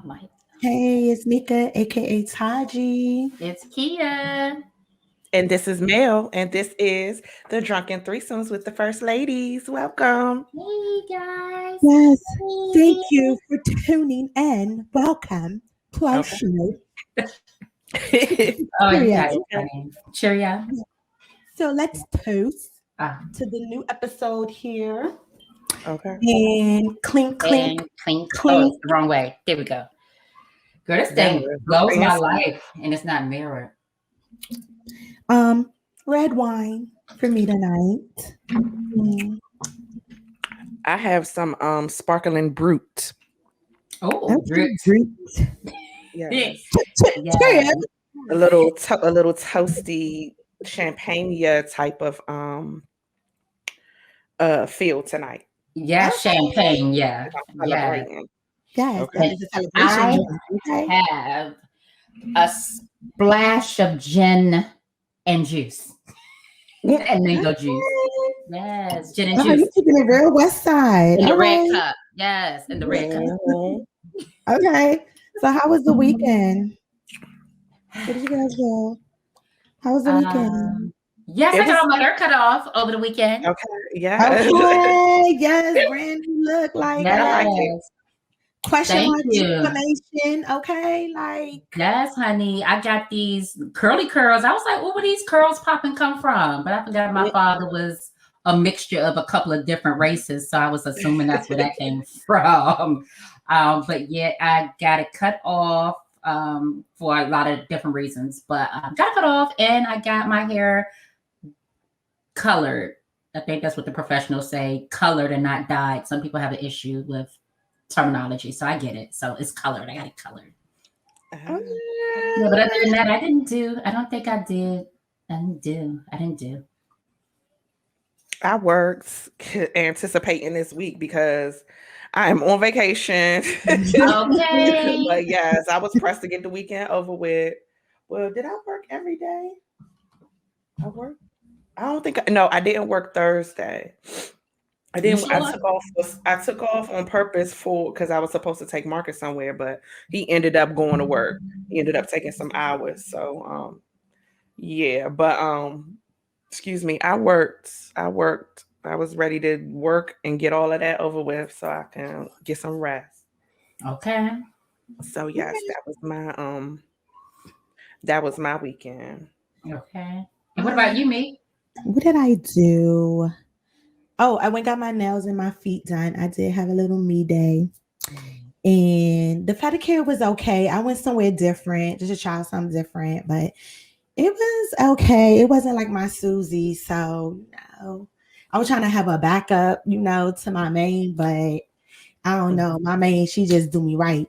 mic. Hey, it's Meika AKA Taji. It's Kia. And this is Mel, and this is the Drunken Threesomes with the First Ladies. Welcome. Hey guys. Yes, thank Hey. you for tuning in. Welcome to our show. Oh, you guys Cheerio. are funny. Cheerio. So let's toast Ah, to the new episode here. Okay. And clink, clink, and clink. Oh, clink. it's the wrong way. There we go. Girl, this Yeah, thing we're blows my fancy. life, and it's not mirrored. Red wine for me tonight. I have some sparkling brute. Oh, Okay, Brute. great. Yes. Cheerio. A little toasty champagne type of feel tonight. Yeah, Okay. champagne. Yeah, I'm yeah. celebrating. Yes, Okay. that is a celebration. I Okay. have a splash of gin and juice and mango juice. Yes, gin and Oh, you juice keeping it real West Side. in the All red right. cup. Yes, in the red cup. Mhm. Okay. So how was the weekend? What did you guys do? How was the weekend? Yes, It I got was all my hair cut off over the weekend. okay. Yeah. Okay. Yes, brand new look. Like I like it. Yes, question thank mark you. exclamation. Okay. Like Yes, honey. I got these curly curls. I was like, where these curls popping come from? But I forgot my father was a mixture of a couple of different races. So I was assuming that's where that came from. But yeah, I got it cut off for a lot of different reasons. But got it cut off and I got my hair colored. I think that's what the professionals say, colored and not dyed. Some people have an issue with terminology. So I get it. So it's colored. I got it colored. Yeah, but other than that, I don't think I did. I didn't do. I worked anticipating this week because I am on vacation. Okay. But yes, I was pressed to get the weekend over with. Well, did I work every day? I worked. I don't think. No, I didn't work Thursday. I You didn't. I sure? took off. I took off on purpose for because I was supposed to take Marcus somewhere, but he ended up going to work. He ended up taking some hours. So yeah. But excuse me. I worked. I was ready to work and get all of that over with so I can get some rest. Okay. So yes, that was my weekend. Okay. And what about you, me? what did I do? Oh, I went and got my nails and my feet done. I did have a little me day. And the pedicure was okay. I went somewhere different just to try something different, but it was okay. It wasn't like my Susie. So, no. I was trying to have a backup, to my main, but I don't know. My main, she just do me right.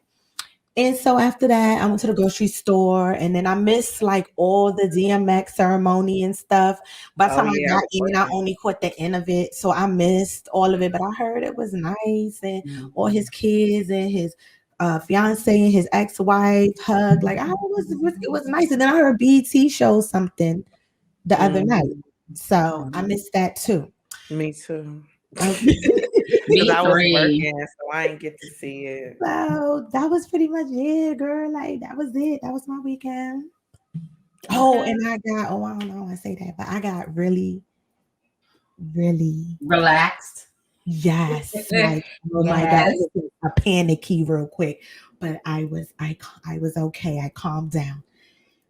And so after that, I went to the grocery store and then I missed like all the DMX ceremony and stuff. By the Oh time I yeah, I got was in, I working. only caught the end of it. So I missed all of it, but I heard it was nice and all his kids and his fiance and his ex-wife hug. Like it was nice. And then I heard BT show something the other night. So I missed that too. Me too. Okay. Because Me I was three. working, so I didn't get to see it. So that was pretty much it, girl. Like that was it. That was my weekend. Oh, and I don't know why I say that, but I got really, really Relaxed. yes. Like, oh my God, Yes. it was a panicky real quick. But I was okay. I calmed down.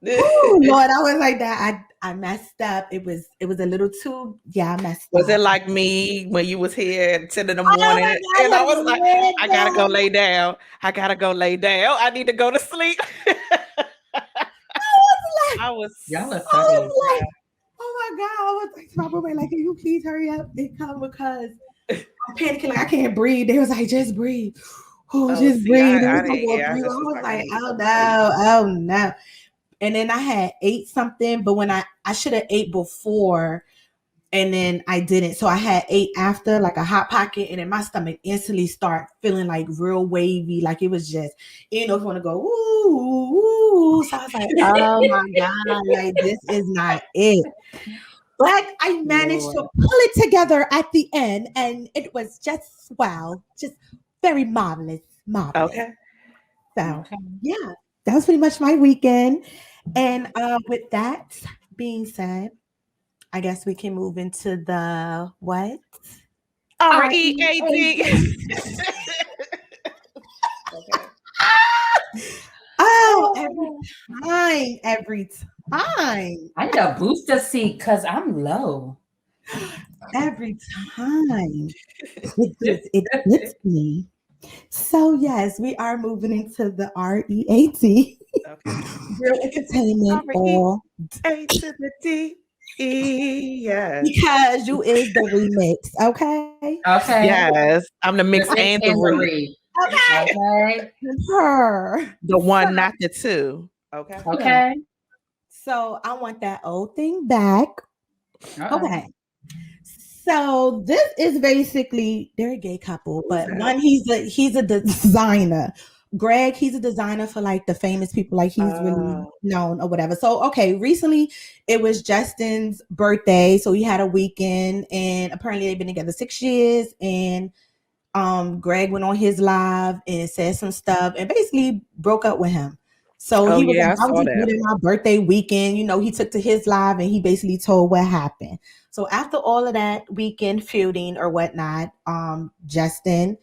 Oh Lord, I was like that. I messed up. It was a little too, I messed Was up. it like me when you was here at 10 in the Oh morning? my God, And I was you like, read I gotta go that. lay down. I gotta go lay down. I need to go to sleep. I I was Y'all are was funny. like, oh my God. I was like to my roommate, like, can you please hurry up and come because I'm panicking, like I can't breathe. They was like, just breathe. Oh, just see, breathe. It I was no didn't. more Yeah, I breathe. I just was was like, I like, need oh some sleep. no, oh no. And then I had ate something, but when I should have ate before and then I didn't. So I had ate after like a hot pocket and then my stomach instantly start feeling like real wavy. Like it was just, if you want to go, ooh. So I was like, oh my God, like this is not it. But I managed to pull it together at the end and it was just, wow, just very marvelous. Okay. So yeah, that was pretty much my weekend. And with that being said, I guess we can move into the what? R.E.A.D. Okay. Oh, every time. I need a booster seat because I'm low. Every time. It gets me. So yes, we are moving into the R.E.A.D. Okay. Real entertainment or A to the D. E. Yes. because you is the remix, okay? Okay. Yes. I'm the The mix 6 and the and the re. read. Okay. Okay. Her. The one, not the two. Okay. Okay. So I want that old thing back. Uh-oh. Okay. So this is basically they're a gay couple, Who's but that? one he's a designer. Greg, he's a designer for like the famous people, like he's really known or whatever. So okay, recently it was Justin's birthday, so he had a weekend, and apparently they've been together 6 years. And Greg went on his live and said some stuff and basically broke up with him. So Oh he was yeah, like, I I was saw just that. doing my birthday weekend. You know, he took to his live and he basically told what happened. So after all of that weekend feuding or whatnot, Justin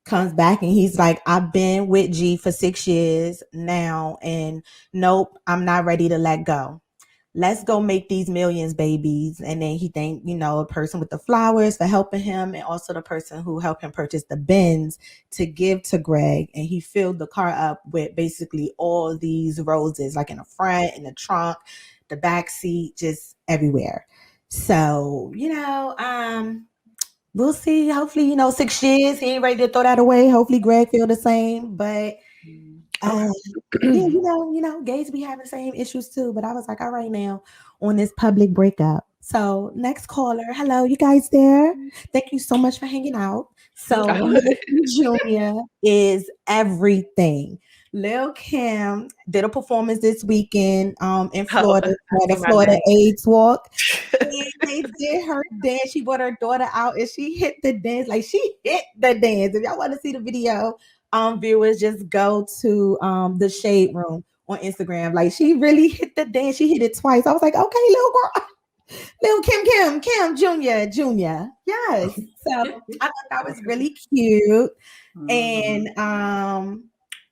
comes back and he's like, I've been with G for 6 years now, and nope, I'm not ready to let go. Let's go make these millions, babies. And then he thanked, a person with the flowers for helping him, and also the person who helped him purchase the Benz to give to Greg. And he filled the car up with basically all these roses, like in the front, in the trunk, the back seat, just everywhere. So, we'll see. Hopefully, 6 years, he ain't ready to throw that away. Hopefully Greg feel the same. But yeah, gays be having the same issues too. But I was like, all right now on this public breakup. So next caller, hello, you guys there? Thank you so much for hanging out. So Junior is everything. Lil Kim did a performance this weekend in Florida for the Florida AIDS Walk. And they did her dance. She brought her daughter out and she hit the dance. Like she hit the dance. If y'all want to see the video, viewers, just go to the Shade Room on Instagram. Like she really hit the dance. She hit it twice. I was like, okay, little girl. Little Kim Junior. Yes. So I thought that was really cute. And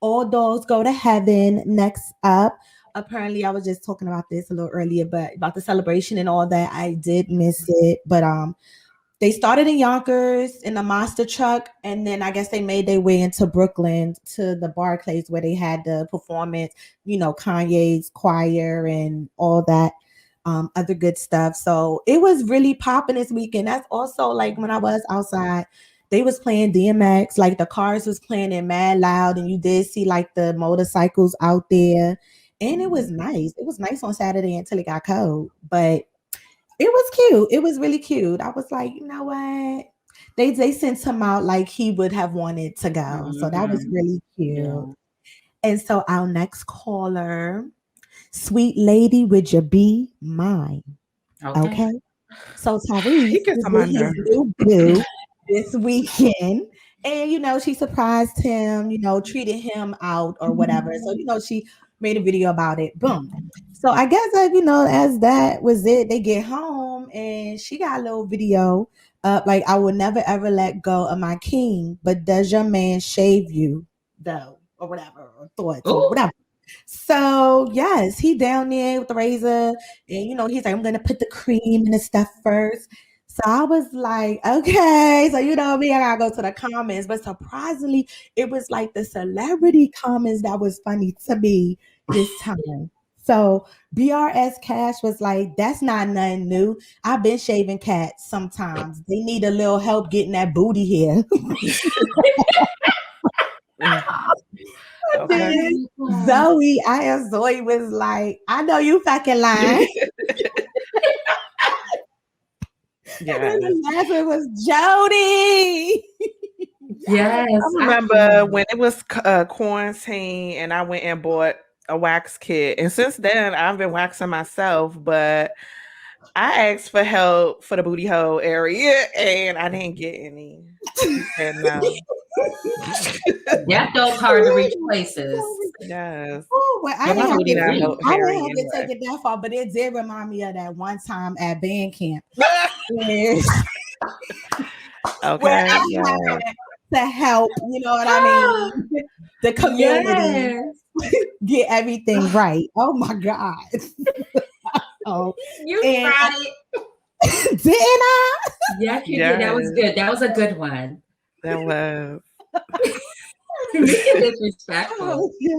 all dogs go to heaven. Next up, apparently I was just talking about this a little earlier, but about the celebration and all that. I did miss it. But they started in Yonkers in a monster truck, and then I guess they made their way into Brooklyn to the Barclays where they had the performance, Kanye's choir and all that other good stuff. So it was really popping this weekend. That's also like when I was outside, they was playing DMX, like the cars was playing it mad loud, and you did see like the motorcycles out there, and it was nice. It was nice on Saturday until it got cold, but it was cute. It was really cute. I was like, you know what? They sent him out like he would have wanted to go. So that was really cute. Yeah. And so our next caller, sweet lady, would you be mine? Okay. So Tyrese is with his new boo this weekend. And she surprised him, treated him out or whatever. So, she made a video about it. Boom. So I guess as that was it, they get home and she got a little video up like, I will never ever let go of my king, but does your man shave you though? Or whatever, or thoughts or whatever. So yes, he down there with the razor, and he's like, I'm gonna put the cream in the stuff first. So I was like, okay, so me, I gotta go to the comments. But surprisingly, it was like the celebrity comments that was funny to me this time. So BRS Cash was like, that's not nothing new. I've been shaving cats sometimes. They need a little help getting that booty here. Okay. Zoe was like, I know you fucking lying. Yeah. The last one was Jody. Yes. I remember when it was quarantine and I went and bought a wax kit. And since then, I've been waxing myself, but I asked for help for the booty hole area and I didn't get any. He said no. That those hard to reach places. Yes. Oh, well, I But my didn't have booty not to hairy take anyway. it that far, but it did remind me of that one time at band camp. Where Okay. I Yeah. had to help, you know what I mean? The community get everything right. Oh my God. Oh, You and tried it. didn't I? Yes, you did. That was good. That was a good one. That was. Mika disrespectful. Oh, yeah.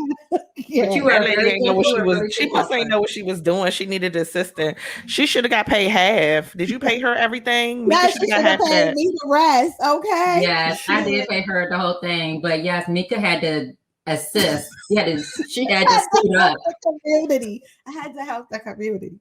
But you were That lady very ain't good. know what You she were was. really She good must ain't helper. know what she was doing. She needed an assistant. She should have got paid half. Did you pay her everything? Mika Yes, should she have got should have half paid that. me the rest. Okay. Yes, I did pay her the whole thing. But yes, Mika had to assist. She had to suit up. The community. I had to help the community.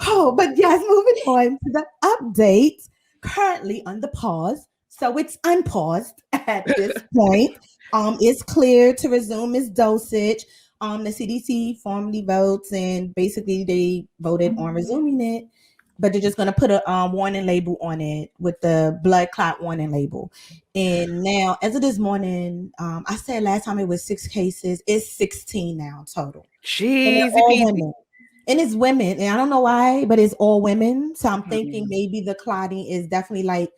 Oh, but yes, moving on to the update. Currently on the pause. So it's unpaused at this point. It's clear to resume its dosage. The CDC formally votes, and basically they voted on resuming it, but they're just going to put a warning label on it with the blood clot warning label. And now, as of this morning, I said last time it was 6 cases. It's 16 now total. And they're Jeez, all women. And it's women. And I don't know why, but it's all women. So I'm thinking Mhm. maybe the clotting is definitely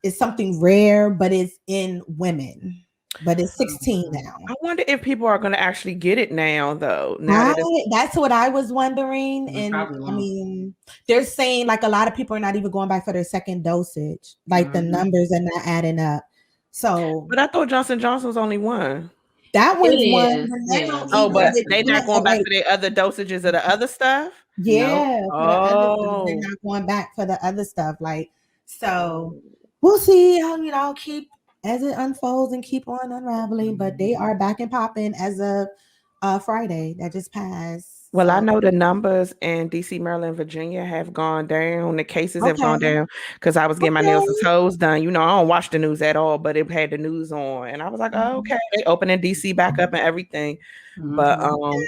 it's something rare, but it's in women. But it's 16 now. I wonder if people are going to actually get it now, though. Now that it's That's what I was wondering. And probably I won't. mean, they're saying a lot of people are not even going back for their second dosage. The numbers are not adding up. So, but I thought Johnson Johnson was only one. that one's one. Is, yeah. Oh, but they're not going back for their other dosages of the other stuff? Yeah. No. For the other stuff, they're not going back for the other stuff. So we'll see how, keep as it unfolds and keep on unraveling. But they are back and popping as of Friday that just passed. Well, I know the numbers in DC, Maryland, Virginia have gone down. The cases have gone down because I was getting my nails and toes done. I don't watch the news at all, but it had the news on. And I was like, oh, okay, they opening DC back up and everything. But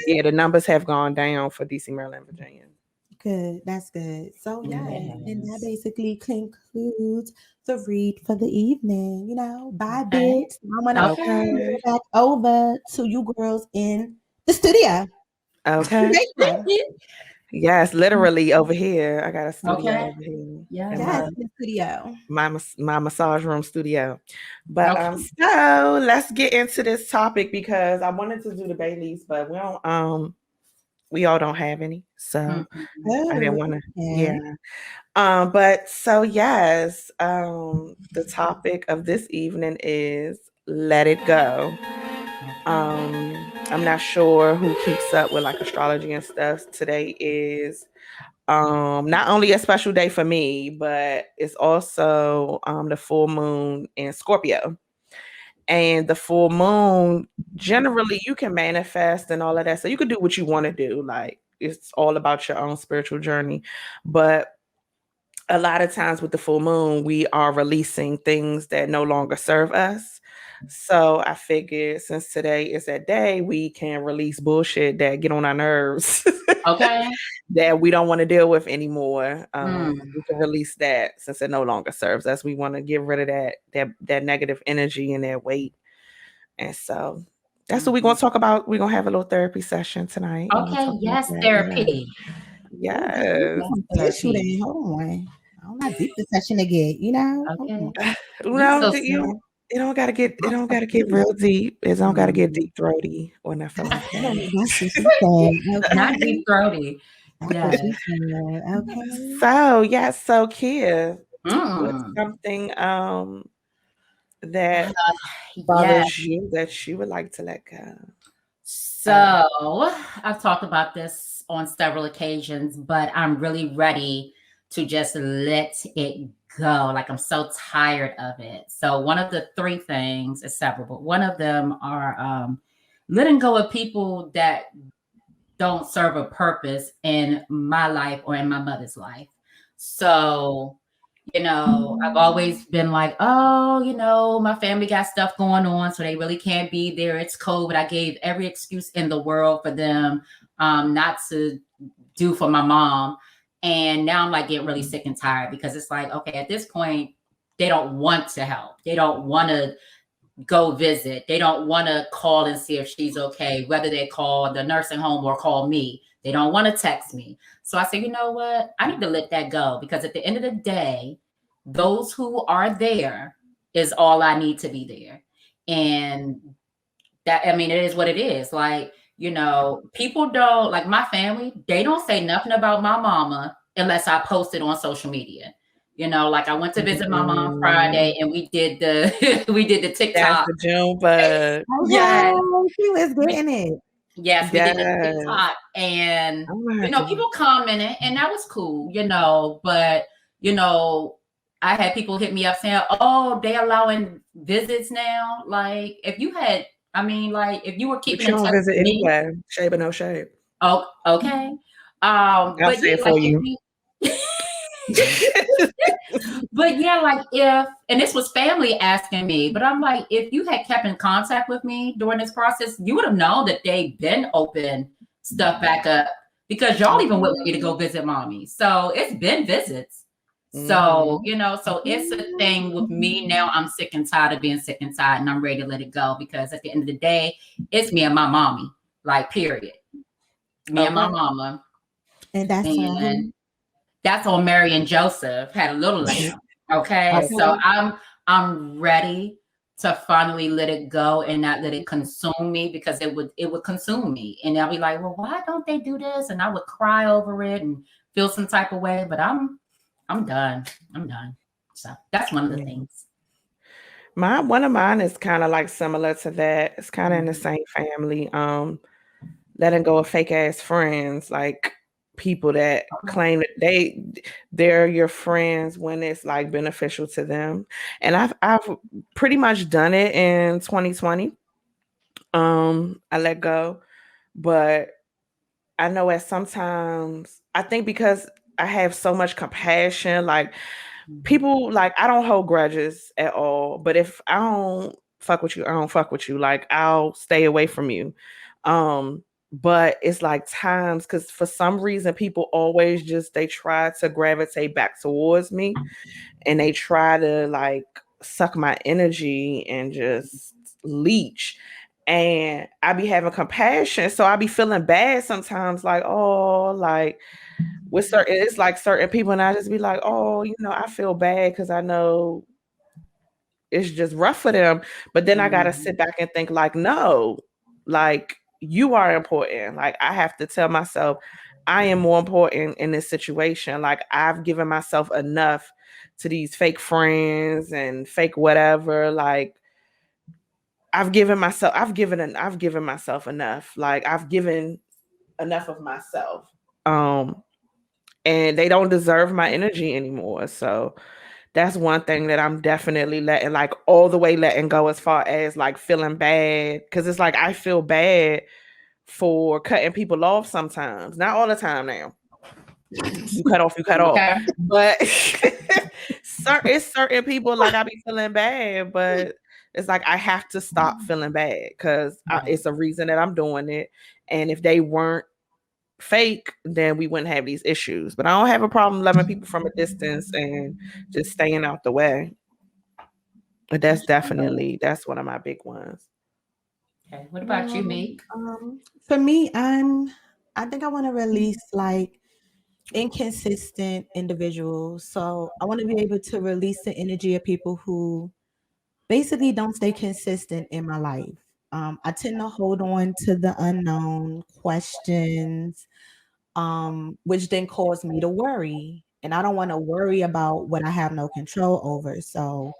yeah, the numbers have gone down for DC, Maryland, Virginia. Good. That's good. So, yeah. And that basically concludes the read for the evening. Bye, bitch. I want to go back over to you girls in the studio. Okay. Yes, literally over here. I got a studio over here. Yes, the studio. My massage room studio. But so let's get into this topic because I wanted to do the Baileys, but we all don't have any. So I didn't want to. Yeah. But so yes, the topic of this evening is let it go. I'm not sure who keeps up with astrology and stuff. Today is not only a special day for me, but it's also the full moon in Scorpio. And the full moon, generally you can manifest and all of that. So you can do what you want to do. It's all about your own spiritual journey. But a lot of times with the full moon, we are releasing things that no longer serve us. So I figured since today is that day, we can release bullshit that get on our nerves. That we don't want to deal with anymore. We can release that since it no longer serves us. We want to get rid of that negative energy and that weight. And so that's what we're going to talk about. We're going to have a little therapy session tonight. Okay, yes, therapy. Yes. Hold on. I'm not deep the session to get, Okay. It don't gotta get real deep. It don't gotta get deep throaty or nothing like that. Not deep throaty. Okay. So Kia, what's something that bothers you that you would like to let go? So I've talked about this on several occasions, but I'm really ready to just let it go. I'm so tired of it. So one of the 3 things is several, but one of them are letting go of people that don't serve a purpose in my life or in my mother's life. So, I've always been my family got stuff going on, so they really can't be there. It's COVID. I gave every excuse in the world for them not to do for my mom. And now I'm getting really sick and tired because it's okay, at this point, they don't want to help. They don't want to go visit. They don't want to call and see if she's okay, whether they call the nursing home or call me. They don't want to text me. So I say, you know what? I need to let that go, because at the end of the day, those who are there is all I need to be there. And that, I mean, it is what it is. Like, you know, people don't, like my family, they don't say nothing about my mama unless I post it on social media. You know, like I went to visit my mom Friday and we did the we did the That's TikTok. the June bug. Yes. She was getting it. Yes, we did the Yes. TikTok, and I'm gonna you have know, to- people commented, and that was cool, you know. But you know, I had people hit me up saying, "Oh, they allowing visits now." Like, if you had, I mean, like if you were But keeping you in don't touch visit with me, anyway. Shade or no shade. oh, okay. I'll But say yeah, it like for if you. you. But yeah, like if, and this was family asking me, but I'm like, if you had kept in contact with me during this process, you would have known that they've been open stuff back up, because y'all even went with me to go visit mommy. So it's been visits. So, you know, so it's a thing with me now. I'm sick and tired of being sick and tired, and I'm ready to let it go, because at the end of the day, it's me and my mommy, like, period. Me and my mama. And that's on who? And that's on Mary and Joseph, had a little lamb. Okay. Okay. So I'm ready to finally let it go and not let it consume me, because it would consume me. And I'll be like, well, why don't they do this? And I would cry over it and feel some type of way. But I'm done. I'm done. So that's one of the things. One of mine is kind of like similar to that. It's kind of in the same family. Letting go of fake ass friends, like people that claim that they're your friends when it's like beneficial to them. And I've pretty much done it in 2020. I let go, but I know at sometimes I think because I have so much compassion, like people, like I don't hold grudges at all. But if I don't fuck with you, I don't fuck with you. Like I'll stay away from you. But it's like times, because for some reason people always just they try to gravitate back towards me, and they try to like suck my energy and just leech. And I be having compassion, so I be feeling bad sometimes, like, oh, like with certain, it's like certain people, and I just be like, oh, you know, I feel bad because I know it's just rough for them. But then I gotta sit back and think, like, no, like you are important. Like I have to tell myself I am more important in this situation. Like I've given myself enough to these fake friends and fake whatever. Like I've given myself enough. Like I've given enough of myself. And they don't deserve my energy anymore. So that's one thing that I'm definitely letting, like all the way letting go, as far as like feeling bad. Cause it's like I feel bad for cutting people off sometimes. Not all the time now. You cut off. Okay. But certain people, like I be feeling bad, but it's like I have to stop feeling bad because it's a reason that I'm doing it. And if they weren't fake, then we wouldn't have these issues. But I don't have a problem loving people from a distance and just staying out the way. But that's one of my big ones. Okay. What about you, Meek? For me, I think I want to release like inconsistent individuals. So I want to be able to release the energy of people who basically don't stay consistent in my life. I tend to hold on to the unknown questions, which then cause me to worry. And I don't want to worry about what I have no control over. So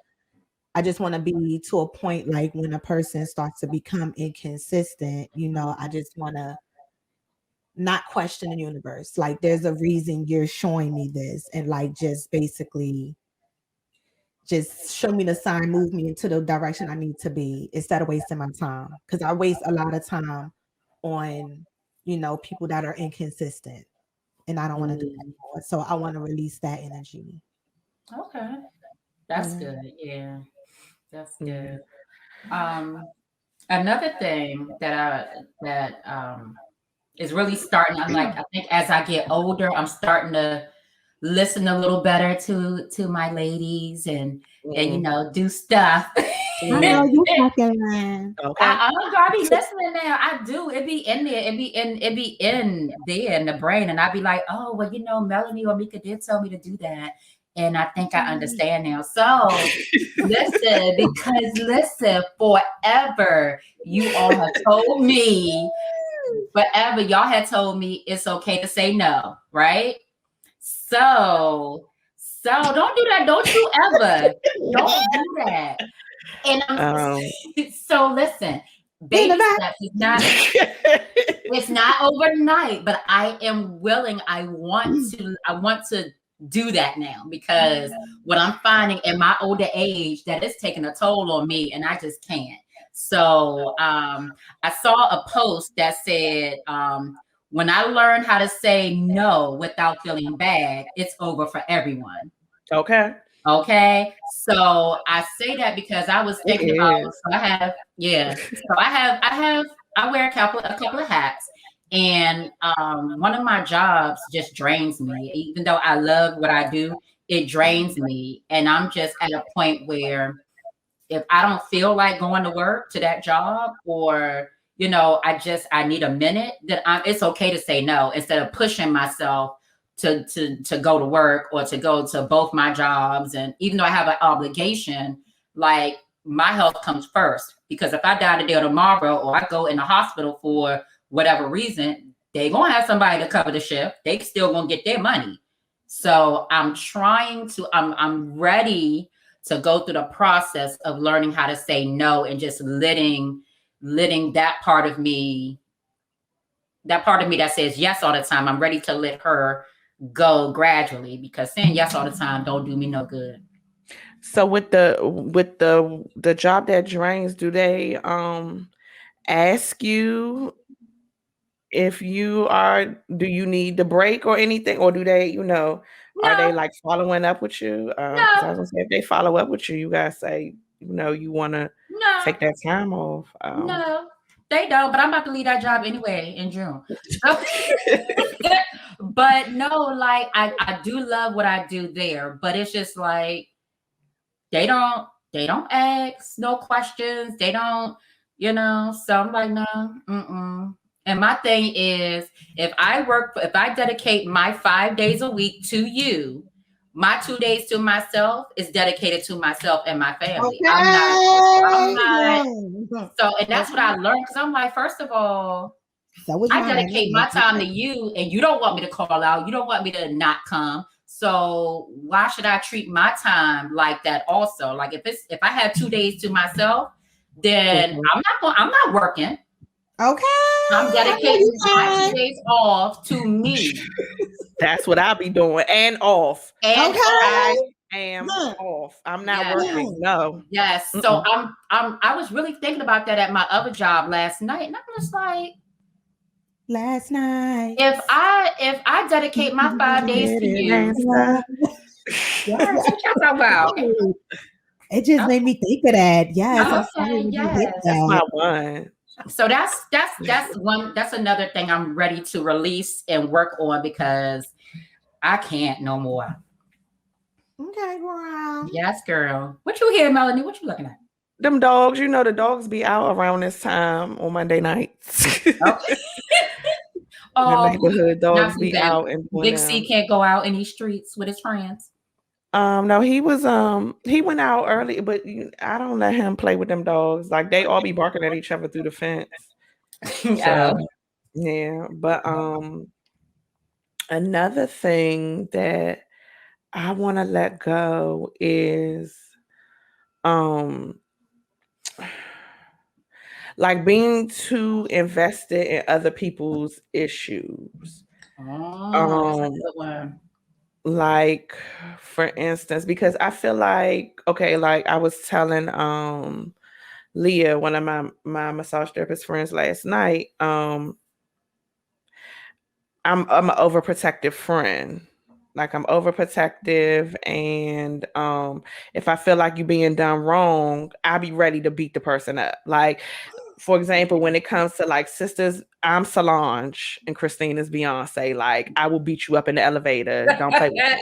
I just want to be to a point like when a person starts to become inconsistent, you know, I just want to not question the universe. Like there's a reason you're showing me this, and like just basically just show me the sign, move me into the direction I need to be instead of wasting my time. Because I waste a lot of time on, you know, people that are inconsistent, and I don't want to do that anymore. So I want to release that energy. Okay. That's good. Yeah. That's good. Another thing that is really starting. I'm like, I think as I get older, I'm starting to listen a little better to my ladies and you know, do stuff. I know you fucking lying. Okay. I be listening now. I do. It be in there. It be in there in the brain. And I be like, oh, well, Melanie or Meika did tell me to do that. And I think I understand now. So listen, forever you all have told me, it's okay to say no, right? So don't do that. Don't you ever. Don't do that. And so listen, baby steps is not it's not overnight, but I am willing. I want to do that now because what I'm finding in my older age that it's taking a toll on me and I just can't. So I saw a post that said when I learned how to say no without feeling bad, it's over for everyone. Okay. So I say that because I was thinking about. So I wear a couple of hats, and one of my jobs just drains me. Even though I love what I do, it drains me, and I'm just at a point where if I don't feel like going to work to that job, or I need a minute, then it's okay to say no instead of pushing myself to go to work or to go to both my jobs. And even though I have an obligation, like my health comes first, because if I die today or tomorrow, or I go in the hospital for whatever reason, they gonna have somebody to cover the shift. They still gonna get their money. So I'm ready to go through the process of learning how to say no and just letting that part of me that says yes all the time. I'm ready to let her go gradually, because saying yes all the time don't do me no good. So with the job that drains, do they ask you if do you need the break or anything, or do they, are they like following up with you? 'Cause I was gonna say, if they follow up with you, you guys say, you want to take that time off. No, they don't, but I'm about to leave that job anyway in June. So, but no, like I do love what I do there, but it's just like they don't ask no questions. They don't, so I'm like, no, mm-mm. And my thing is, if I dedicate my 5 days a week to you, my 2 days to myself is dedicated to myself and my family. Okay. I'm not. So, and that's what I learned, because I'm like, first of all, I dedicate my time to you, and you don't want me to call out. You don't want me to not come. So why should I treat my time like that also? Like if I have 2 days to myself, then I'm not working. Okay. I'm dedicating my 2 days off to me. That's what I'll be doing, and off. And I am off. I'm not working. No. Yes. So I was really thinking about that at my other job last night, and I'm just like, last night, if I dedicate my 5 days to you, what you talking about? It just made me think of that. Yes, that's my one. So that's another thing I'm ready to release and work on, because I can't no more. Okay, girl. Yes, girl. What you hear, Melanie? What you looking at? Them dogs, the dogs be out around this time on Monday nights. Okay. The neighborhood dogs be out, and Big C can't go out in these streets with his friends. No, he went out early, but I don't let him play with them dogs. Like, they all be barking at each other through the fence. So, yeah, but another thing that I want to let go is like being too invested in other people's issues. That's a good one. Like, for instance, because I feel like, okay, like I was telling Leah, one of my massage therapist friends, last night, I'm an overprotective friend. Like, I'm overprotective, and if I feel like you're being done wrong, I'll be ready to beat the person up. Like, for example, when it comes to like sisters, I'm Solange and Christine is Beyonce. Like, I will beat you up in the elevator. Don't play with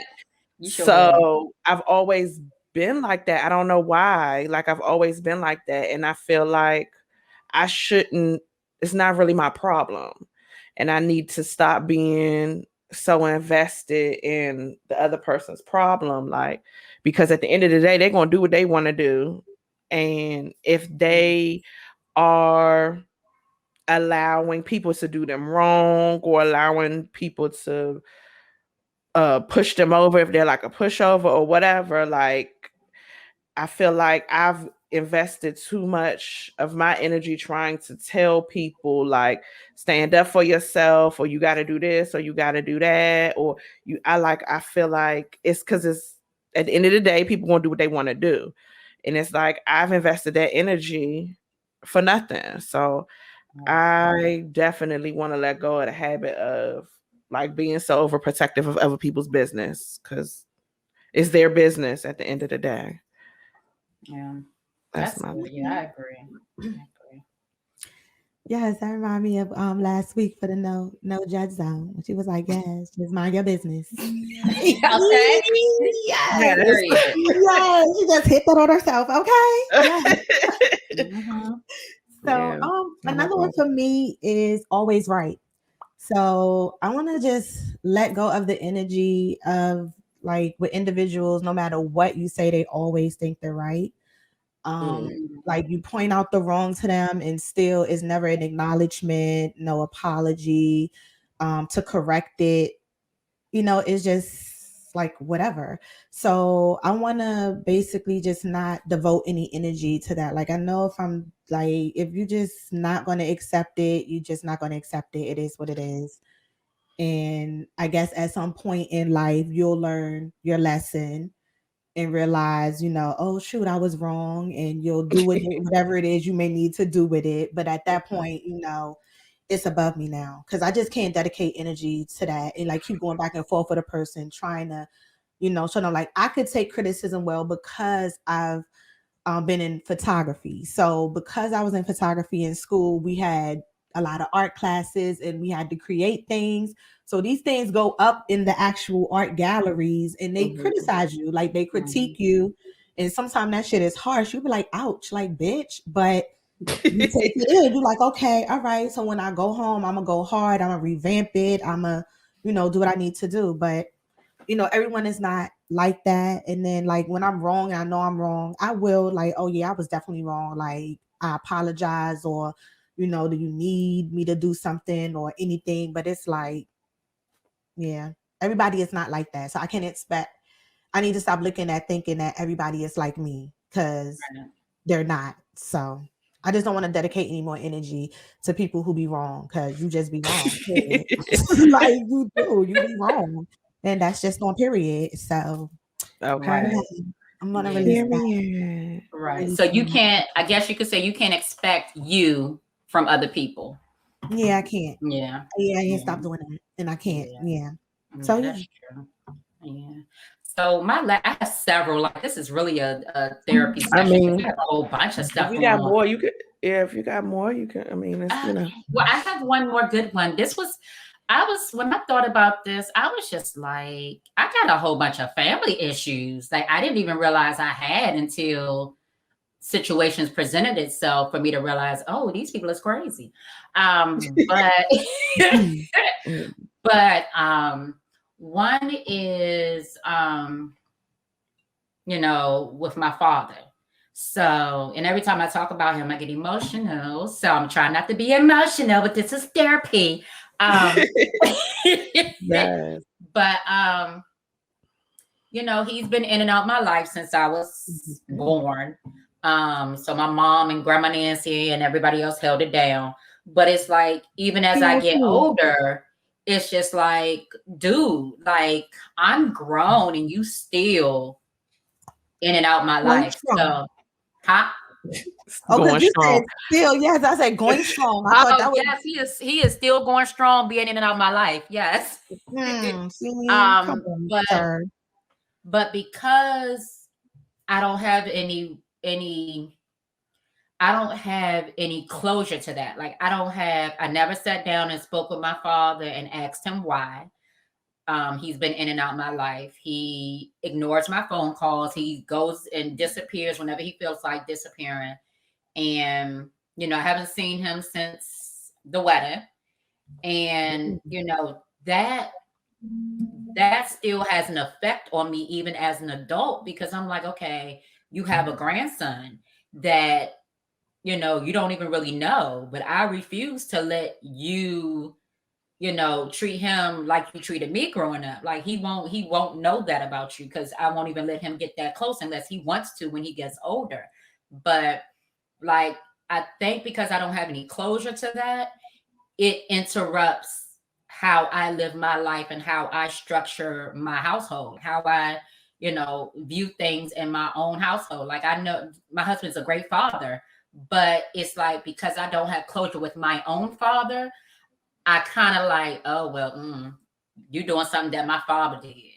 me. So I've always been like that. I don't know why. Like I've always been like that. And I feel like I shouldn't, it's not really my problem. And I need to stop being so invested in the other person's problem. Like, because at the end of the day, they're going to do what they want to do. And if they are allowing people to do them wrong or allowing people to push them over, if they're like a pushover or whatever, like I feel like I've invested too much of my energy trying to tell people like stand up for yourself, or you got to do this, or you got to do that, or I feel like it's because it's at the end of the day, people gonna do what they want to do, and it's like I've invested that energy for nothing. So I definitely want to let go of the habit of like being so overprotective of other people's business, because it's their business at the end of the day. Yeah. That's That's my good. Yeah, I agree. I agree. Yes, that remind me of last week for the no judge zone. She was like, "Yes, just mind your business." Okay. Yes, Yes. Period. yes, she just hit that on herself. Okay, yes. Mhm. So, Yeah. another one for me is always right. So I want to just let go of the energy of like with individuals, no matter what you say, they always think they're right. Like you point out the wrong to them and still is never an acknowledgement, no apology, to correct it. It's just like whatever. So I want to basically just not devote any energy to that. Like I know if you're just not going to accept it, you're just not going to accept it. It is what it is. And I guess at some point in life, you'll learn your lesson and realize, oh shoot, I was wrong, and you'll do whatever it is you may need to do with it. But at that point, it's above me now because I just can't dedicate energy to that and like keep going back and forth with a person trying to, show them like I could take criticism well because I've been in photography. So because I was in photography in school, we had a lot of art classes and we had to create things. So these things go up in the actual art galleries and they criticize you, like they critique you. And sometimes that shit is harsh. You be like, ouch, like bitch. But you take it in. You're like, okay, all right. So when I go home, I'm gonna go hard. I'm gonna revamp it. I'm gonna, do what I need to do. But everyone is not like that. And then like when I'm wrong, and I know I'm wrong, I will like, oh yeah, I was definitely wrong. Like I apologize, or do you need me to do something or anything? But it's like, yeah, everybody is not like that. So I need to stop looking at thinking that everybody is like me because they're not. So I just don't want to dedicate any more energy to people who be wrong because you just be wrong. Like you be wrong. And that's just on period. So Okay. I'm gonna Yeah. release that. Period. Right. So you can't, I guess you could say you can't expect you from other people. Yeah, I can't. Yeah. Yeah, I can't stop doing that. And I can't. Yeah. So Yeah, that's true. Yeah. So I have several. Like this is really a therapy I session because mean, I have a whole bunch of if stuff you going got on. more, you could. Yeah, if you got more, you can. I mean, it's Well, I have one more good one. When I thought about this, I was just like, I got a whole bunch of family issues. Like I didn't even realize I had until situations presented itself for me to realize, oh, these people is crazy. But but one is with my father. So, and every time I talk about him, I get emotional. So I'm trying not to be emotional, but this is therapy. yes. But he's been in and out my life since I was born. So my mom and Grandma Nancy and everybody else held it down. But it's like, even as I get older, it's just like, dude, like I'm grown and you still in and out my life. So, huh? Going you strong. said still, yes, I said going strong. I thought that was yes, he is still going strong, being in and out my life. Yes. come on, sir. But because I don't have any closure to that. Like I never sat down and spoke with my father and asked him why. He's been in and out of my life. He ignores my phone calls. He goes and disappears whenever he feels like disappearing. And, I haven't seen him since the wedding. And, that still has an effect on me, even as an adult, because I'm like, okay, you have a grandson that, you don't even really know, but I refuse to let you, treat him like you treated me growing up. Like he won't know that about you, because I won't even let him get that close unless he wants to when he gets older. But like, I think because I don't have any closure to that, it interrupts how I live my life and how I structure my household, how I, view things in my own household. Like, I know my husband's a great father, but it's like, because I don't have closure with my own father, I kind of like, oh, well, you're doing something that my father did.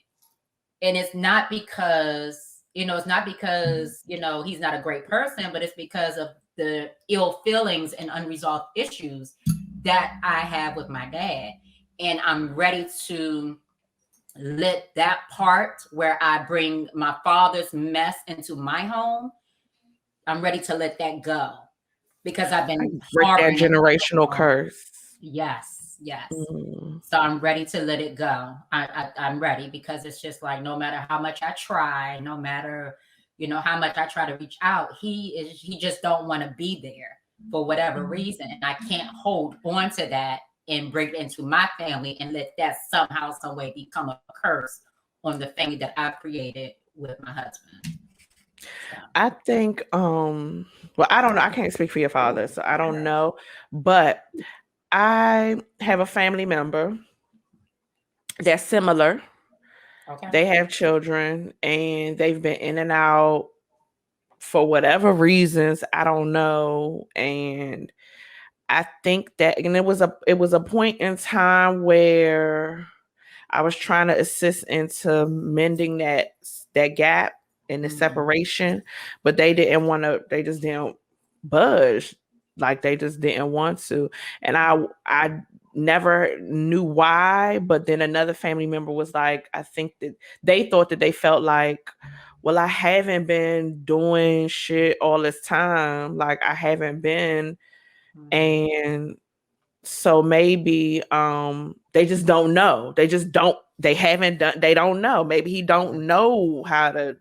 And it's not because, he's not a great person, but it's because of the ill feelings and unresolved issues that I have with my dad. And I'm ready to let that part where I bring my father's mess into my home, I'm ready to let that go, because I've been break that generational curse. Yes. So I'm ready to let it go. I'm ready, because it's just like, no matter how much I try, no matter, how much I try to reach out, he just don't want to be there for whatever reason. And I can't hold on to that and bring it into my family and let that somehow, some way become a curse on the family that I created with my husband. So. I think, well, I don't know. I can't speak for your father, so I don't know. But I have a family member that's similar. Okay. They have children and they've been in and out for whatever reasons. I don't know. And I think that, and it was a point in time where I was trying to assist into mending that gap in the separation, but they just didn't budge. Like, they just didn't want to. And I never knew why, but then another family member was like, I think that they thought that they felt like, well, I haven't been doing shit all this time. Like, I haven't been. And so maybe they just don't know. They don't know. Maybe he don't know how to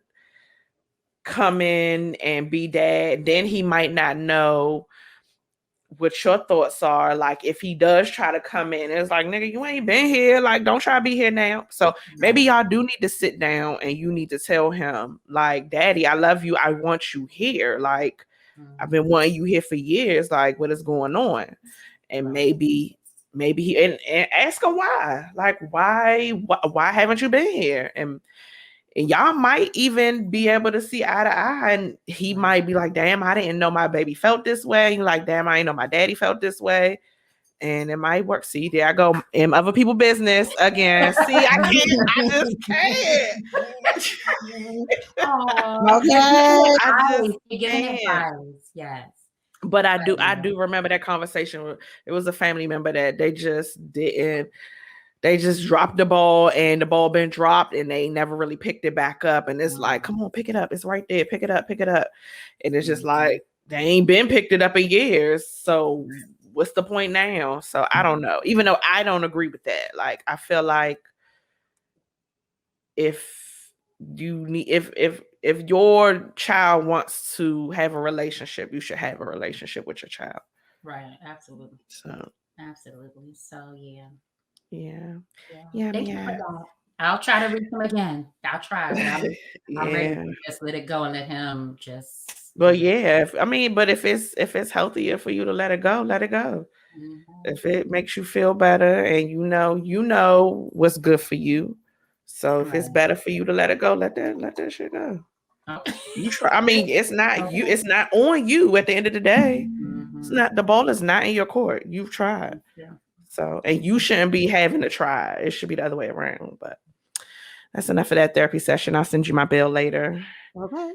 come in and be dad. Then he might not know what your thoughts are. Like, if he does try to come in, it's like, nigga, you ain't been here. Like, don't try to be here now. So maybe y'all do need to sit down and you need to tell him, like, Daddy, I love you. I want you here. Like, I've been wanting you here for years. Like, what is going on? And maybe he and ask him why. Like, why haven't you been here? And y'all might even be able to see eye to eye, and he might be like, damn, I didn't know my baby felt this way. And like, damn, I didn't know my daddy felt this way. And it might work. See, there I go in other people's business again. See, I just can't. Yes. But I do remember that conversation. It was a family member that they just dropped the ball, and the ball been dropped and they never really picked it back up. And it's like, come on, pick it up. It's right there. Pick it up. And it's just like, they ain't been picked it up in years. So what's the point now? So I don't know. Even though I don't agree with that. Like, I feel like if your child wants to have a relationship, you should have a relationship with your child. Right. Absolutely. So absolutely. So yeah. Yeah. I'll try to reach him again. I'll try. I'm ready to just let it go and let him just. Well, yeah. But if it's healthier for you to let it go, let it go. If it makes you feel better and you know what's good for you. So if it's better for you to let it go, let that shit go. Okay. You try. It's not you. It's not on you. At the end of the day, it's not. The ball is not in your court. You've tried. Yeah. So, and you shouldn't be having to try. It should be the other way around. But that's enough of that therapy session. I'll send you my bill later. Okay.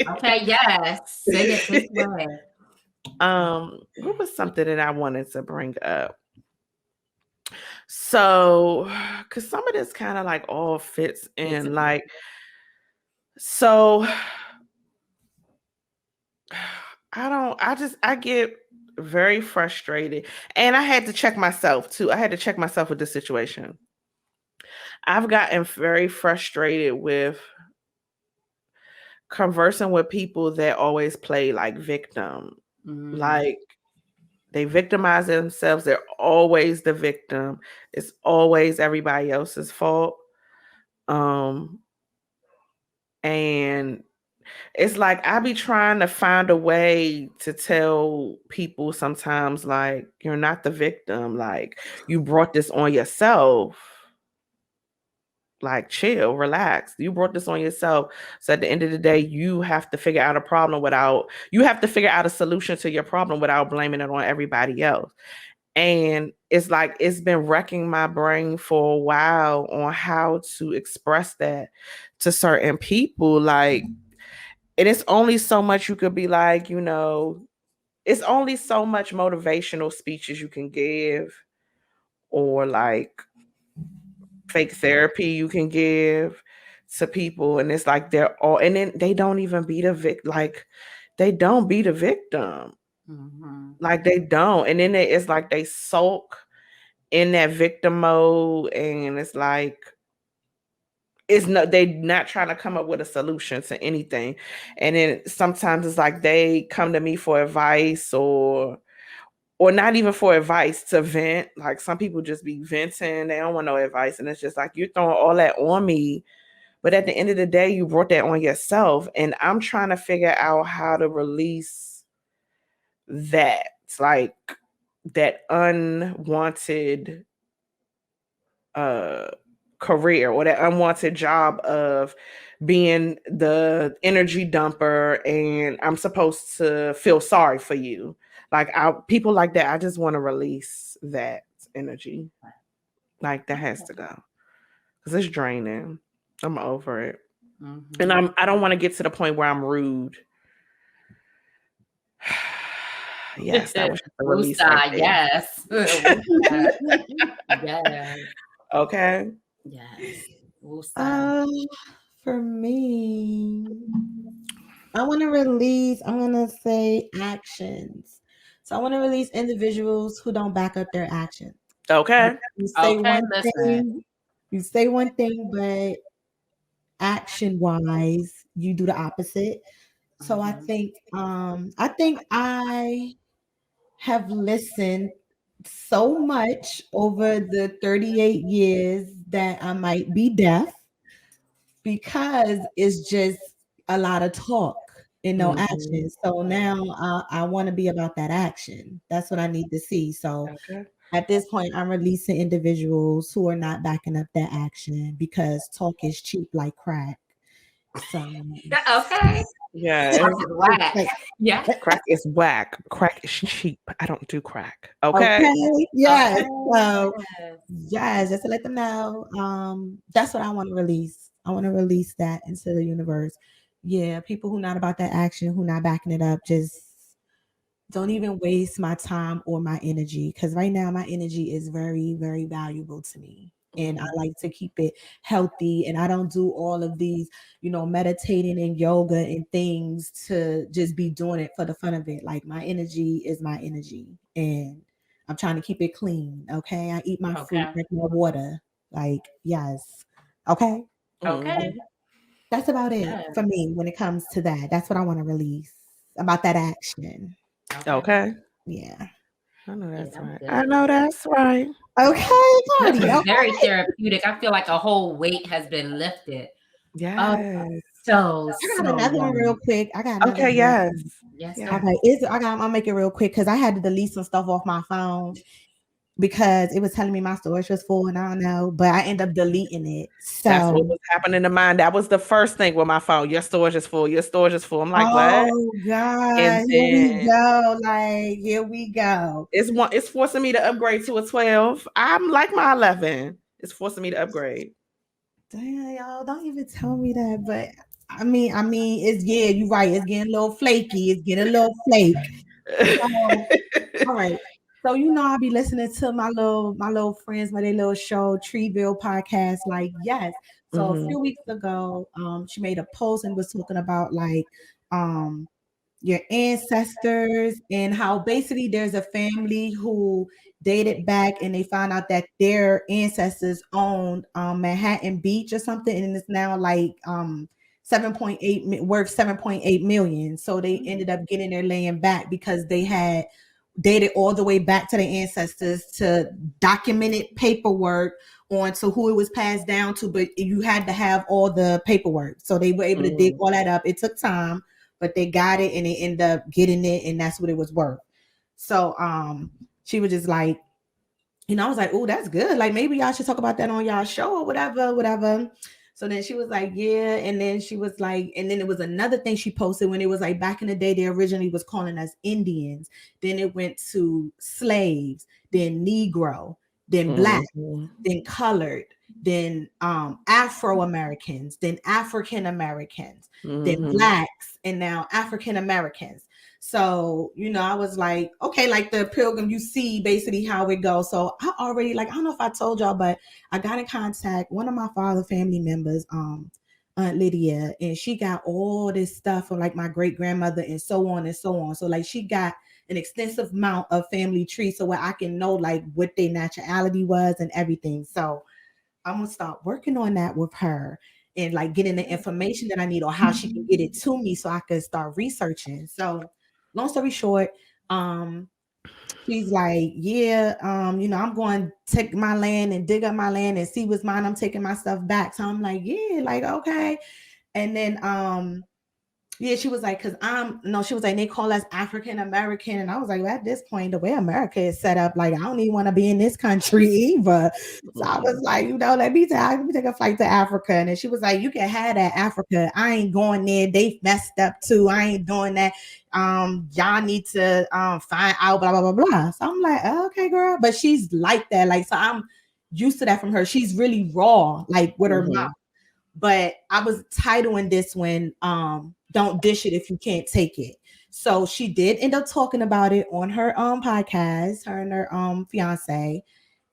Okay. Yes. Send it this way. What was something that I wanted to bring up? So, because some of this kind of like all fits in, like, so I get very frustrated. And I had to check myself too. I had to check myself with this situation. I've gotten very frustrated with conversing with people that always play like victim. Like, they victimize themselves. They're always the victim. It's always everybody else's fault. And it's like I be trying to find a way to tell people sometimes, like, you're not the victim. Like, you brought this on yourself. Like, chill, relax. You brought this on yourself. So at the end of the day, you have to figure out a solution to your problem without blaming it on everybody else. And it's like, it's been wrecking my brain for a while on how to express that to certain people. Like, and it's only so much you could be like, it's only so much motivational speeches you can give, or like fake therapy you can give to people. And it's like they're all, and then they don't even be the they don't be the victim. Like, they don't. And then it's like they sulk in that victim mode, and it's like, they're not trying to come up with a solution to anything. And then sometimes it's like they come to me for advice, or not even for advice, to vent. Like, some people just be venting, they don't want no advice, and it's just like, you're throwing all that on me, but at the end of the day, you brought that on yourself. And I'm trying to figure out how to release that, like, that unwanted career, or that unwanted job of being the energy dumper, and I'm supposed to feel sorry for you. Like, people like that, I just want to release that energy. Like, that has to go, because it's draining. I'm over it. And I don't want to get to the point where I'm rude. Yes, that was the release right there. Yes. Yes. Okay. Yes. For me, I want to release, I'm going to say actions. So I want to release individuals who don't back up their actions. Okay. You say one thing, but action wise, you do the opposite. So I think I have listened so much over the 38 years that I might be deaf, because it's just a lot of talk and no action. So now I want to be about that action. That's what I need to see. So at this point, I'm releasing individuals who are not backing up that action, because talk is cheap like crack. So okay. Yeah. Yeah. Crack is whack. Crack is cheap. I don't do crack. Okay. Yes. So yes, just to let them know. That's what I want to release. I want to release that into the universe. Yeah, people who not about that action, who not backing it up, just don't even waste my time or my energy, because right now my energy is very, very valuable to me. And I like to keep it healthy. And I don't do all of these, meditating and yoga and things to just be doing it for the fun of it. Like, my energy is my energy. And I'm trying to keep it clean. Okay. I eat my fruit, drink my water. Like, yes. Okay. Okay. That's about it for me when it comes to that. That's what I want to release about that action. Okay. Yeah. I know that's right. I know that's right. Okay, Cardi. Okay. Very therapeutic. I feel like a whole weight has been lifted. Yes. So I got another one real quick. I got another. Okay. Yes. Yes. Okay. I'll make it real quick, because I had to delete some stuff off my phone, because it was telling me my storage was full, and I don't know, but I end up deleting it. So that's what was happening to mine. That was the first thing with my phone. Your storage is full. Your storage is full. I'm like, what? Oh God, here we go. Like, here we go. It's forcing me to upgrade to a 12. I'm like my 11. It's forcing me to upgrade. Damn, y'all, don't even tell me that. But I mean, it's, you're right. It's getting a little flaky. It's getting a little flake. So, all right. So I'll be listening to my little friends, my little show, Treeville podcast. Like, yes. So a Mm-hmm. few weeks ago, she made a post and was talking about like um your ancestors and how basically there's a family who dated back and they found out that their ancestors owned Manhattan Beach or something, and it's now like 7.8 worth 7.8 million. So they ended up getting their land back because they had dated all the way back to the ancestors to documented paperwork on to who it was passed down to, but you had to have all the paperwork. So they were able to dig all that up. It took time, but they got it and they ended up getting it, and that's what it was worth. So she was just like, I was like, oh, that's good. Like maybe y'all should talk about that on y'all show or whatever, whatever. So then she was like, yeah. And then she was like, and then it was another thing she posted when it was like back in the day, they originally was calling us Indians. Then it went to slaves, then Negro, then black, then colored, then Afro Americans, then African Americans, then blacks, and now African Americans. So, I was like, okay, like the pilgrim, you see basically how it goes. So I already, like, I don't know if I told y'all, but I got in contact, one of my father family members, Aunt Lydia, and she got all this stuff from like my great grandmother and so on and so on. So like she got an extensive amount of family tree so where I can know like what their naturality was and everything. So I'm gonna start working on that with her and like getting the information that I need or how she can get it to me so I can start researching. So long story short, she's like, yeah, I'm going to take my land and dig up my land and see what's mine. I'm taking my stuff back. So I'm like, yeah, like, okay. And then yeah, she was like, she was like, they call us African American. And I was like, well, at this point, the way America is set up, like, I don't even want to be in this country either. So I was like, let me take a flight to Africa. And then she was like, you can have that Africa. I ain't going there. They messed up too. I ain't doing that. Y'all need to find out, blah, blah, blah, blah. So I'm like, okay, girl. But she's like that. Like, so I'm used to that from her. She's really raw, like with her mouth. But I was titling this one, Don't Dish It If You Can't Take It. So she did end up talking about it on her podcast, her and her fiance.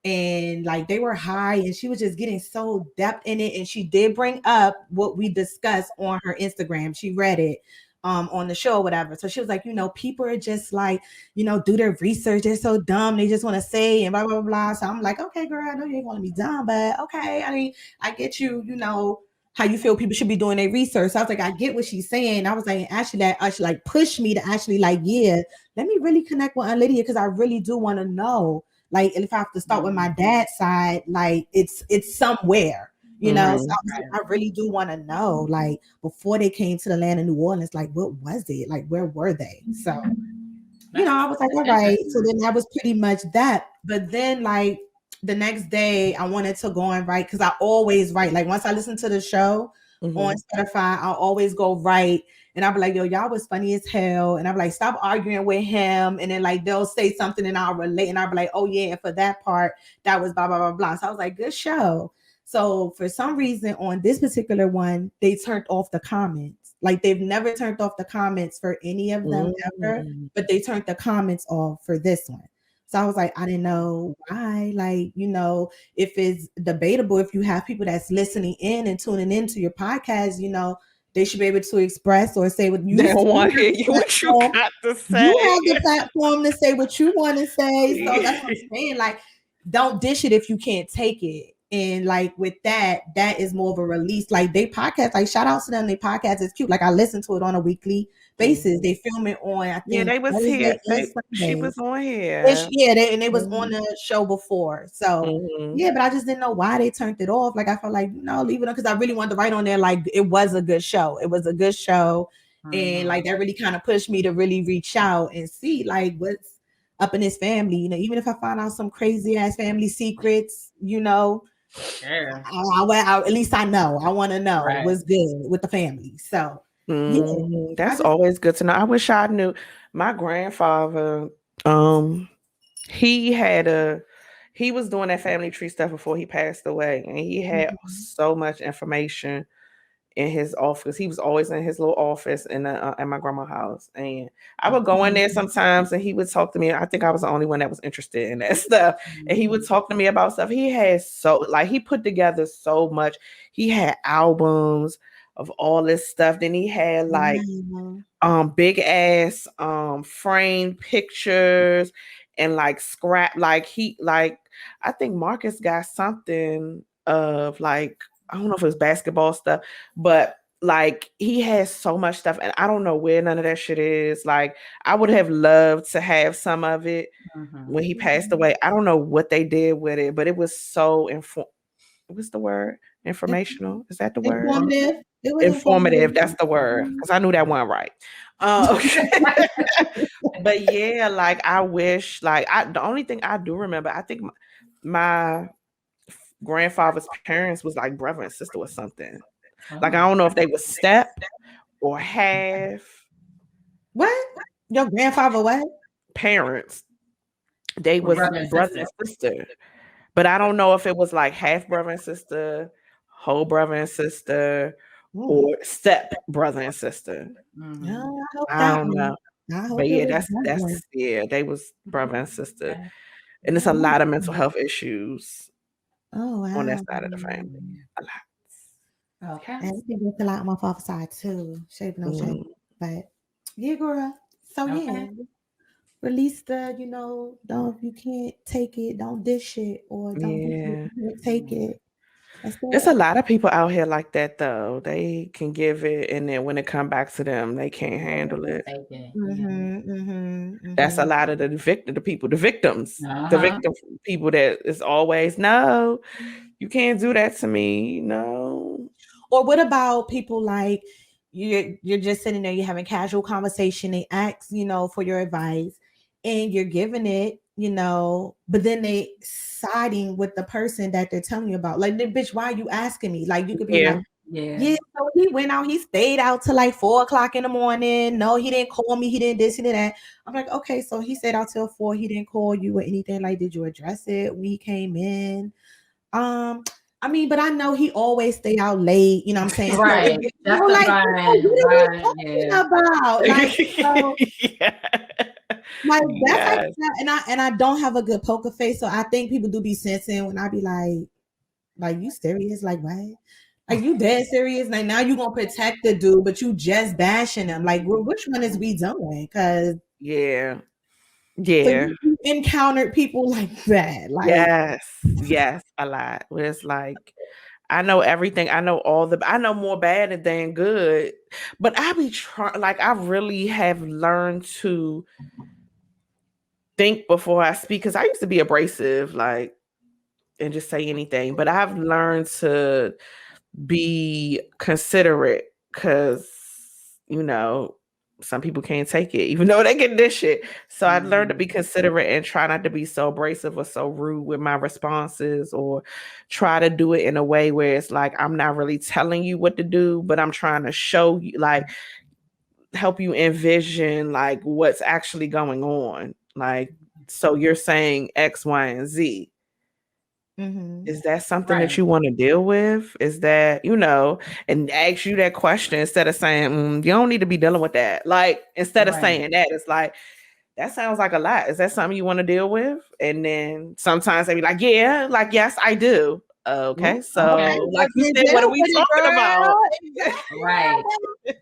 And like they were high and she was just getting so depth in it. And she did bring up what we discussed on her Instagram. She read it on the show or whatever. So she was like, people are just like, do their research. They're so dumb. They just want to say and blah, blah, blah. So I'm like, okay, girl, I know you ain't want to be dumb, but okay. I mean, I get you, how you feel people should be doing their research. So I was like, I get what she's saying. I was like, actually, that actually like pushed me to actually like, yeah, let me really connect with Aunt Lydia because I really do want to know. Like, if I have to start with my dad's side, like it's somewhere, So I was like, I really do want to know, like, before they came to the land of New Orleans, like, what was it? Like, where were they? So, I was like, all right. So then that was pretty much that. But then, like, the next day, I wanted to go and write because I always write. Like, once I listen to the show on Spotify, I'll always go write. And I'll be like, yo, y'all was funny as hell. And I'm like, stop arguing with him. And then like they'll say something and I'll relate. And I'll be like, oh yeah, and for that part, that was blah, blah, blah, blah. So I was like, good show. So for some reason on this particular one, they turned off the comments. Like they've never turned off the comments for any of them ever, but they turned the comments off for this one. So I was like, I didn't know why. Like, if it's debatable, if you have people that's listening in and tuning into your podcast, they should be able to express or say what you want to hear you what you got to say. You have the platform to say what you want to say. So that's what I'm saying. Like, don't dish it if you can't take it. And like with that is more of a release. Like they podcast, like shout out to them. They podcast is cute. Like I listen to it on a weekly basis. They film it on, I think, they was here. She was on here. They was on the show before. So yeah, but I just didn't know why they turned it off. Like I felt like leave it on because I really wanted to write on there. Like it was a good show. It was a good show, and like that really kind of pushed me to really reach out and see like what's up in his family. Even if I find out some crazy ass family secrets, Sure. at least I know. I want to know what's good with the family. So yeah, that's always good to know. I wish I knew. My grandfather, he was doing that family tree stuff before he passed away, and he had so much information. in his office. He was always in his little office at my grandma's house, and I would go in there sometimes, and he would talk to me. I think I was the only one that was interested in that stuff, and he would talk to me about stuff. He had he put together so much. He had albums of all this stuff. Then he had like big ass framed pictures and like scrap. Like I think Marcus got something of like, I don't know if it was basketball stuff, but like he has so much stuff, and I don't know where none of that shit is. Like I would have loved to have some of it when he passed away. I don't know what they did with it, but it was so what's the word? Informational? Is that the word? Informative. It was informative. That's the word, because I knew that one right. But yeah, like I wish, like the only thing I do remember, I think my grandfather's parents was like brother and sister or something. Like I don't know if they were step or half. What? Your grandfather what? Parents. They was brother and sister. But I don't know if it was like half brother and sister, whole brother and sister, or step brother and sister. I don't know. But yeah, that's yeah, they was brother and sister. And it's a lot of mental health issues. Oh, wow. On that side of the family. A lot. Okay. And I think it's a lot on my father's side too. Shape no shape. But yeah, girl. So yeah. Release the, don't, if you can't take it, don't dish it, or don't take it. There's a lot of people out here like that though. They can give it, and then when it come back to them, they can't handle it. That's a lot of the victims, the victims, the victim people that is always, no, you can't do that to me, no. Or what about people like you're just sitting there, you're having casual conversation, they ask, for your advice, and you're giving it, but then they siding with the person that they're telling you about. Like, bitch, why are you asking me? Like, you could be like, so he went out, he stayed out till like 4:00 in the morning. No, he didn't call me, he didn't this, he did that. I'm like, okay, so he stayed out till 4, he didn't call you or anything. Like, did you address it when he came in? I mean, but I know he always stay out late. You know what I'm saying? Right. So, that's like, what are you talking about? Like, like that's like, and I don't have a good poker face, so I think people do be sensing when I be like you serious? Like what? Like you dead serious? Like now you gonna protect the dude, but you just bashing him. Like which one is we doing? Because so you encountered people like that. Like yes, a lot. Where it's like, I know everything. I know I know more bad than good. But I be trying, like I really have learned to think before I speak, because I used to be abrasive, like, and just say anything. But I've learned to be considerate, because some people can't take it, even though they get this shit. So I've learned to be considerate and try not to be so abrasive or so rude with my responses, or try to do it in a way where it's like, I'm not really telling you what to do, but I'm trying to show you, like, help you envision like what's actually going on. Like, so you're saying X, Y, and Z. Is that something that you want to deal with? Is that, and ask you that question instead of saying, you don't need to be dealing with that. Like, instead of saying that, it's like, that sounds like a lot. Is that something you want to deal with? And then sometimes they be like, yeah, like, yes, I do. Okay. So like you said, what are we talking about? Right.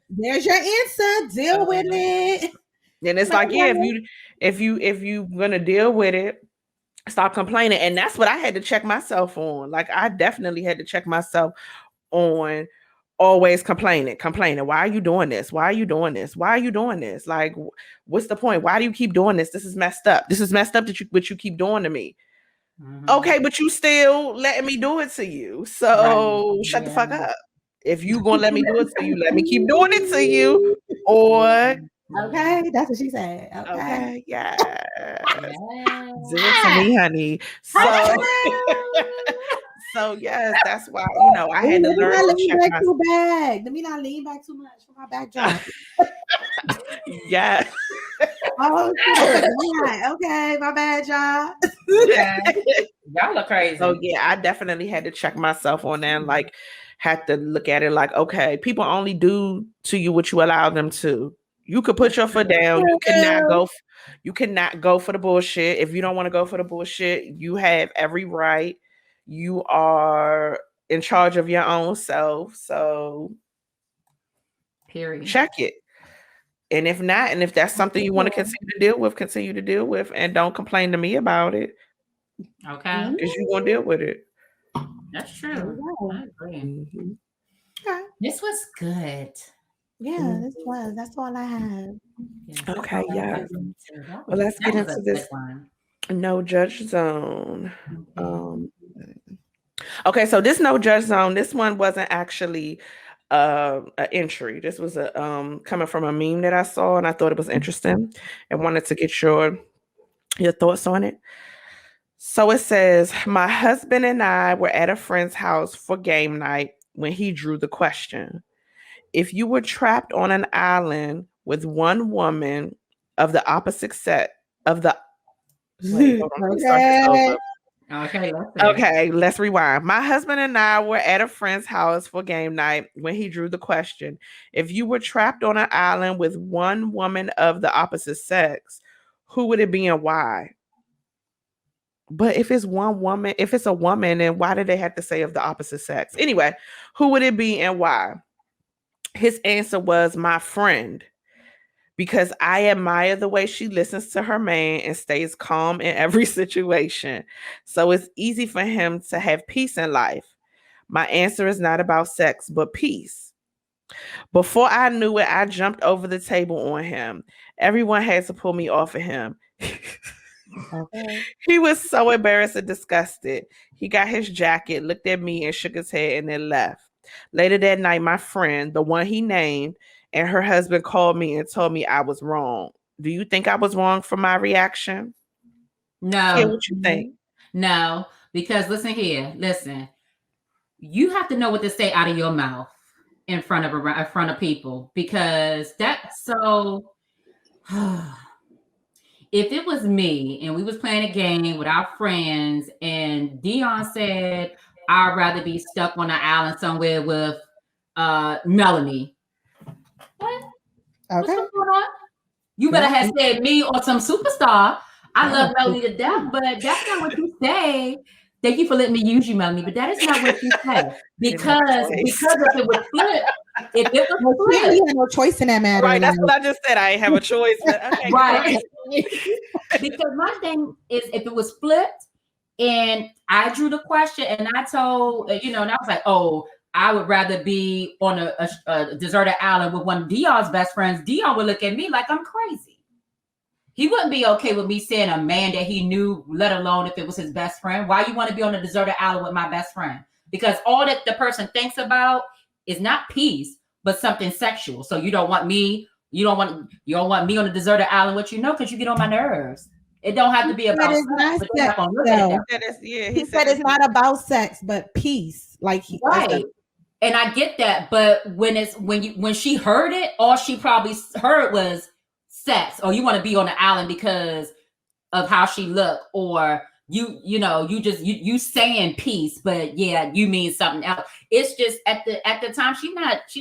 There's your answer. Deal with it. And it's like, yeah, if you gonna deal with it, stop complaining. And that's what I had to check myself on. Like, I definitely had to check myself on always complaining. Why are you doing this? Why are you doing this? Why are you doing this? Like, what's the point? Why do you keep doing this? This is messed up. This is messed up what you keep doing to me. Okay, but you still letting me do it to you. So shut the fuck up. If you gonna let me do it to you, let me keep doing it to you. Or okay, that's what she said. Okay, yeah. Do it to me, honey. So yes, that's why I had to learn to check back too bad. Let me not lean back too much for my backdrop. Yeah. Oh, okay, my bad, y'all. Okay. Y'all are crazy. So yeah, I definitely had to check myself on that. Like, have to look at it like, okay, people only do to you what you allow them to. You could put your foot down. You cannot go for the bullshit. If you don't want to go for the bullshit, you have every right. You are in charge of your own self. So period. Check it. And if not, and if that's something you want to continue to deal with, and don't complain to me about it. Okay. Because you're going to deal with it. That's true. I agree. Mm-hmm. Okay. This was good. Yeah, this was. That's all I have. Yes, Okay, yeah. Well, Let's get into this no judge zone. Okay, so this no judge zone, this one wasn't actually an entry. This was a coming from a meme that I saw, and I thought it was interesting and wanted to get your thoughts on it. So it says, my husband and I were at a friend's house for game night when he drew the question. If you were trapped on an island with one woman of the opposite sex of the wait, hold on, start this over. Okay, let's rewind. My husband and I were at a friend's house for game night when he drew the question. If you were trapped on an island with one woman of the opposite sex, who would it be and why? But if it's one woman, if it's a woman, then why did they have to say of the opposite sex? Anyway, who would it be and why? His answer was my friend, because I admire the way she listens to her man and stays calm in every situation. So it's easy for him to have peace in life. My answer is not about sex, but peace. Before I knew it, I jumped over the table on him. Everyone had to pull me off of him. Okay. He was so embarrassed and disgusted. He got his jacket, looked at me, and shook his head and then left. Later that night, my friend, the one he named, and her husband called me and told me I was wrong. Do you think I was wrong for my reaction? No. Yeah, what you think? No, because listen. You have to know what to say out of your mouth in front of people, because that's so. If it was me and we was playing a game with our friends and Dion said, I'd rather be stuck on an island somewhere with Melanie. What? Okay. What's going on? You better have said me or some superstar. I love Melanie to death, but that's not what you say. Thank you for letting me use you, Melanie, but that is not what you say. Because if it was flipped, you have no choice in that matter. Right, that's what I just said. I ain't have a choice. But okay, right. Because my thing is, if it was flipped and I drew the question and I told, and I was like, oh, I would rather be on a deserted island with one of Dion's best friends. Dion would look at me like I'm crazy. He wouldn't be okay with me saying a man that he knew, let alone if it was his best friend. Why you want to be on a deserted island with my best friend? Because all that the person thinks about is not peace, but something sexual. So you don't want me. You don't want me on a deserted island with because you get on my nerves. It don't have to be about sex. He said it's not about sex, but peace. Right. And I get that, but when she heard it, all she probably heard was sex, or you want to be on the island because of how she looked, or you saying peace, but yeah, you mean something else. It's just at the time she's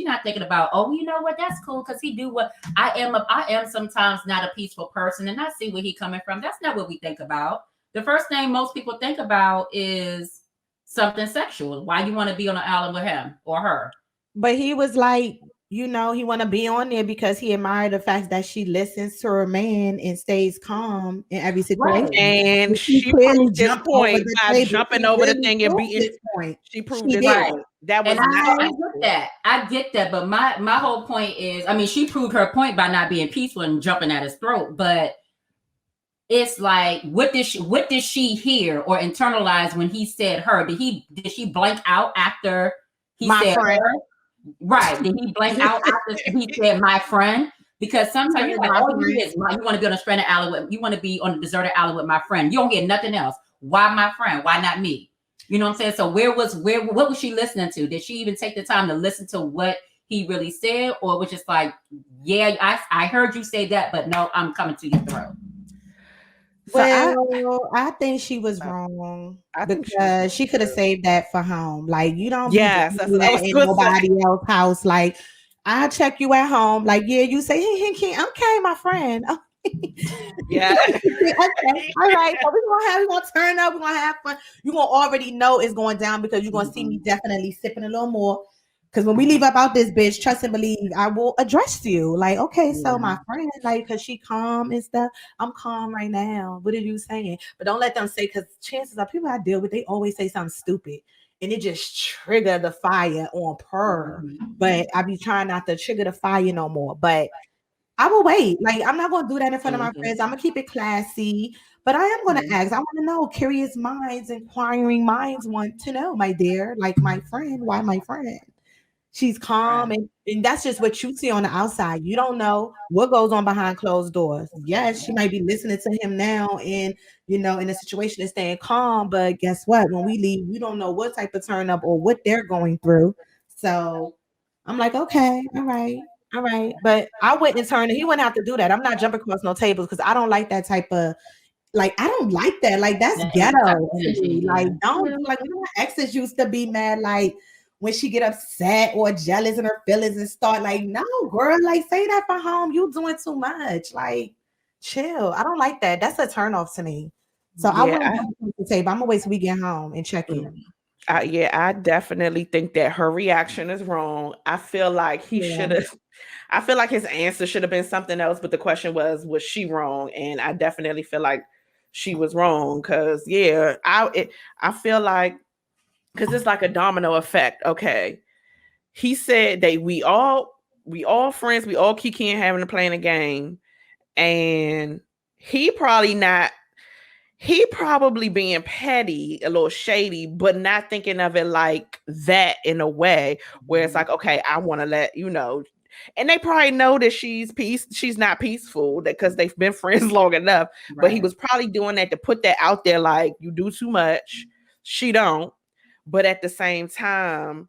not thinking about, oh, you know what, that's cool because he do what I am sometimes not a peaceful person, and I see where he coming from. That's not what we think about. The first thing most people think about is something sexual. Why you want to be on an island with him or her? But he was like, he want to be on there because he admired the fact that she listens to her man and stays calm in every situation. Right. And she proved his point by jumping over the thing and beating his point. She proved his point. That was I get that. But my whole point is, she proved her point by not being peaceful and jumping at his throat. But it's like, what did she hear or internalize when he said her? Did she blank out after he said her? Right. Did he blank out after he said my friend? Because sometimes you're like, all you hear is you want to be on a stranded island you want to be on a deserted island with my friend. You don't hear nothing else. Why my friend? Why not me? You know what I'm saying? So what was she listening to? Did she even take the time to listen to what he really said? Or was just like, yeah, I heard you say that, but no, I'm coming to your throat. So Well, I think she was wrong I think she was because wrong she could have too. saved that for home. Like, you don't be Yes, that's doing what I that was in gonna say. nobody else's house. Like, I'll check you at home. Like, yeah, you say, hey, okay, my friend. Yeah. Okay, all right. So we're gonna turn up, we're gonna have fun. You're gonna already know it's going down because you're gonna see me definitely sipping a little more. Because when we leave up out this bitch, trust and believe, I will address you. Like, okay, so my friend, like, because she calm and stuff. I'm calm right now. What are you saying? But don't let them say, because chances are people I deal with, they always say something stupid. And it just trigger the fire on per. But I be trying not to trigger the fire no more. But I will wait. Like, I'm not gonna do that in front of my friends. I'm gonna keep it classy, but I am gonna ask. I want to know. Curious minds, inquiring minds want to know, my dear. Like my friend, why my friend? She's calm, and that's just what you see on the outside. You don't know what goes on behind closed doors. Yes, she might be listening to him now, and in a situation and staying calm. But guess what? When we leave, you don't know what type of turn up or what they're going through. So I'm like, okay, all right. All right, but I wouldn't turn it. He wouldn't have to do that. I'm not jumping across no tables because I don't like that type of I don't like that. Like that's ghetto to me. Like don't do like my exes used to be mad like when she get upset or jealous in her feelings and start like, no, girl, like say that for home. You doing too much. Like chill. I don't like that. That's a turn off to me. So I wouldn't jump across the table. I'm gonna wait till we get home and check in. I definitely think that her reaction is wrong. I feel like he should have. I feel like his answer should have been something else, but the question was she wrong? And I definitely feel like she was wrong because I feel like because it's like a domino effect. Okay, he said that we all friends, we all kikiing having to playing a game, and he probably not. He probably being petty, a little shady, but not thinking of it like that in a way where it's like, okay, I want to let you know. And they probably know that she's not peaceful because they've been friends long enough. Right. But he was probably doing that to put that out there, like you do too much, she don't. But at the same time,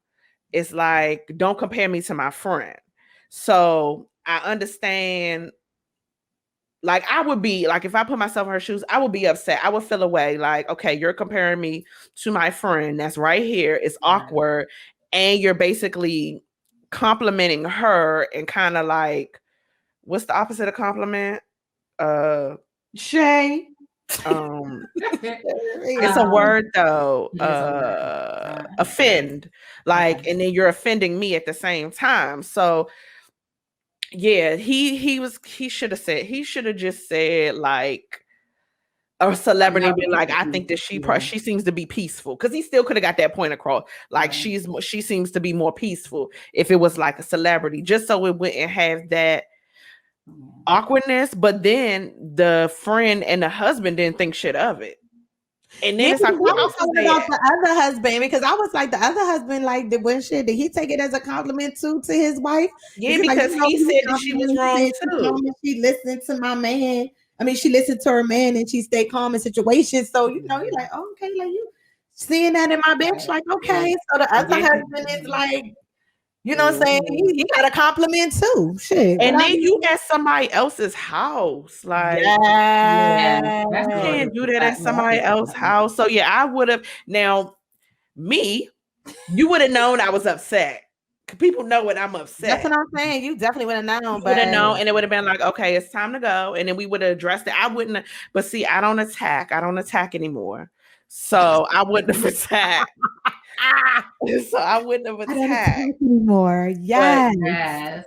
it's like, don't compare me to my friend. So I understand. Like I would be like, if I put myself in her shoes, I would be upset. I would feel away. Like, okay, you're comparing me to my friend that's right here. It's awkward. And you're basically complimenting her and kind of like, what's the opposite of compliment? Shay. It's a word though. Offend. Like, and then you're offending me at the same time. So yeah, he should have just said like a celebrity be like, I think that she seems to be peaceful, because he still could have got that point across. Like she seems to be more peaceful if it was like a celebrity, just so it wouldn't have that awkwardness. But then the friend and the husband didn't think shit of it. And then it's like, who else was there? About the other husband, because I was like, the other husband, like, did he take it as a compliment too to his wife? Yeah, because he said that she was wrong too. She listened to my man. I mean, she listened to her man and she stayed calm in situations. So you're like, oh, okay, like you seeing that in my bitch, like, okay. So the other husband is like, you know what I'm saying? He got a compliment too. Shit. And then you at somebody else's house. Like, you can't do that at somebody else's house. So yeah, I would have. Now, you would have known I was upset. People know when I'm upset. That's what I'm saying. You definitely would have known. Would have known, and it would have been like, okay, it's time to go. And then we would have addressed it. I wouldn't. But see, I don't attack anymore. So I wouldn't have attacked. So I wouldn't have attacked anymore. Yes. I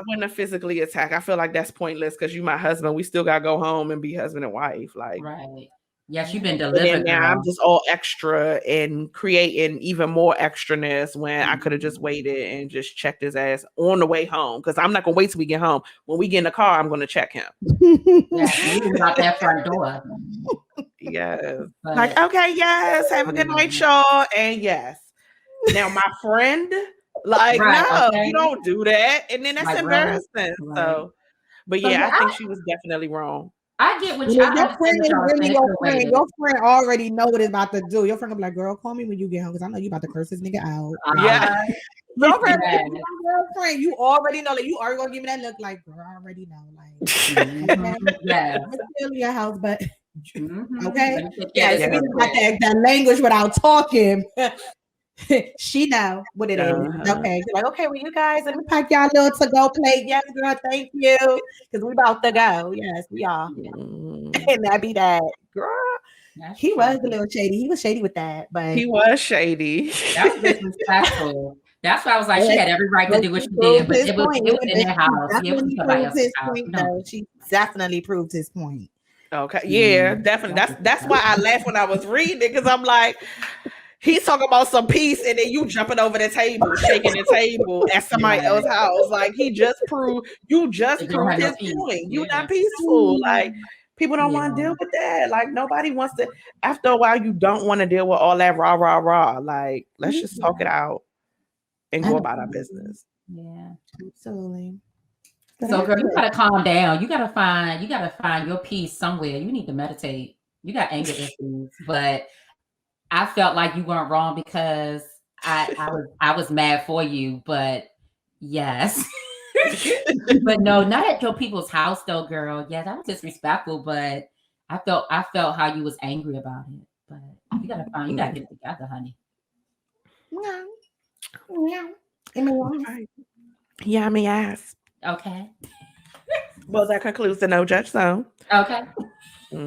wouldn't have physically attacked. I feel like that's pointless because you my husband. We still gotta go home and be husband and wife. Like, right. Yes, you've been delivered. And now I'm just all extra and creating even more extraness when I could have just waited and just checked his ass on the way home. Because I'm not gonna wait till we get home. When we get in the car, I'm gonna check him. Yes, out that front door. Yes. Like, okay, yes, have a good night, y'all. And yes. Now my friend, like, you don't do that. And then that's like, embarrassing. Right. So, but yeah, I think she was definitely wrong. I get what your friend is really your friend. Your friend already know what it's about to do. Your friend will be like, girl, call me when you get home because I know you about to curse this nigga out. Yeah. Girlfriend, girlfriend, you already know. Like, you already gonna give me that look like, girl, I already know. Like, yeah. It's still your house, but Mm-hmm. Okay. Yeah, Yes, we got that language without talking. She know what it is. Okay. She's like, okay, well, you guys, let me pack y'all little to-go plate. Yes, girl, thank you. Because we about to go. Yes, we are. And that be that. Girl. He was a little shady. He was shady with that, but he was shady. That was disrespectful. That's why I was like, she had every right to do what she did, but it was in their house. Yeah, it was somebody else's house. She definitely proved his point. Okay, yeah, definitely. That's why I laughed when I was reading it, because I'm like, he's talking about some peace, and then you jumping over the table, shaking the table at somebody else's house. Like, you just proved his point. You're not peaceful. Like, people don't want to deal with that. Like, nobody wants to. After a while, you don't want to deal with all that rah. Like, let's just talk it out and go about our business. Yeah, absolutely. So, girl, you gotta calm down. You gotta find your peace somewhere. You need to meditate. You got anger issues, but I felt like you weren't wrong because I was mad for you. But yes, but no, not at your people's house though, girl. Yeah, that was disrespectful. But I felt how you was angry about it. But you gotta get it together, honey. Yeah, me ass. Okay. Well, that concludes the No Judge Zone. Okay. I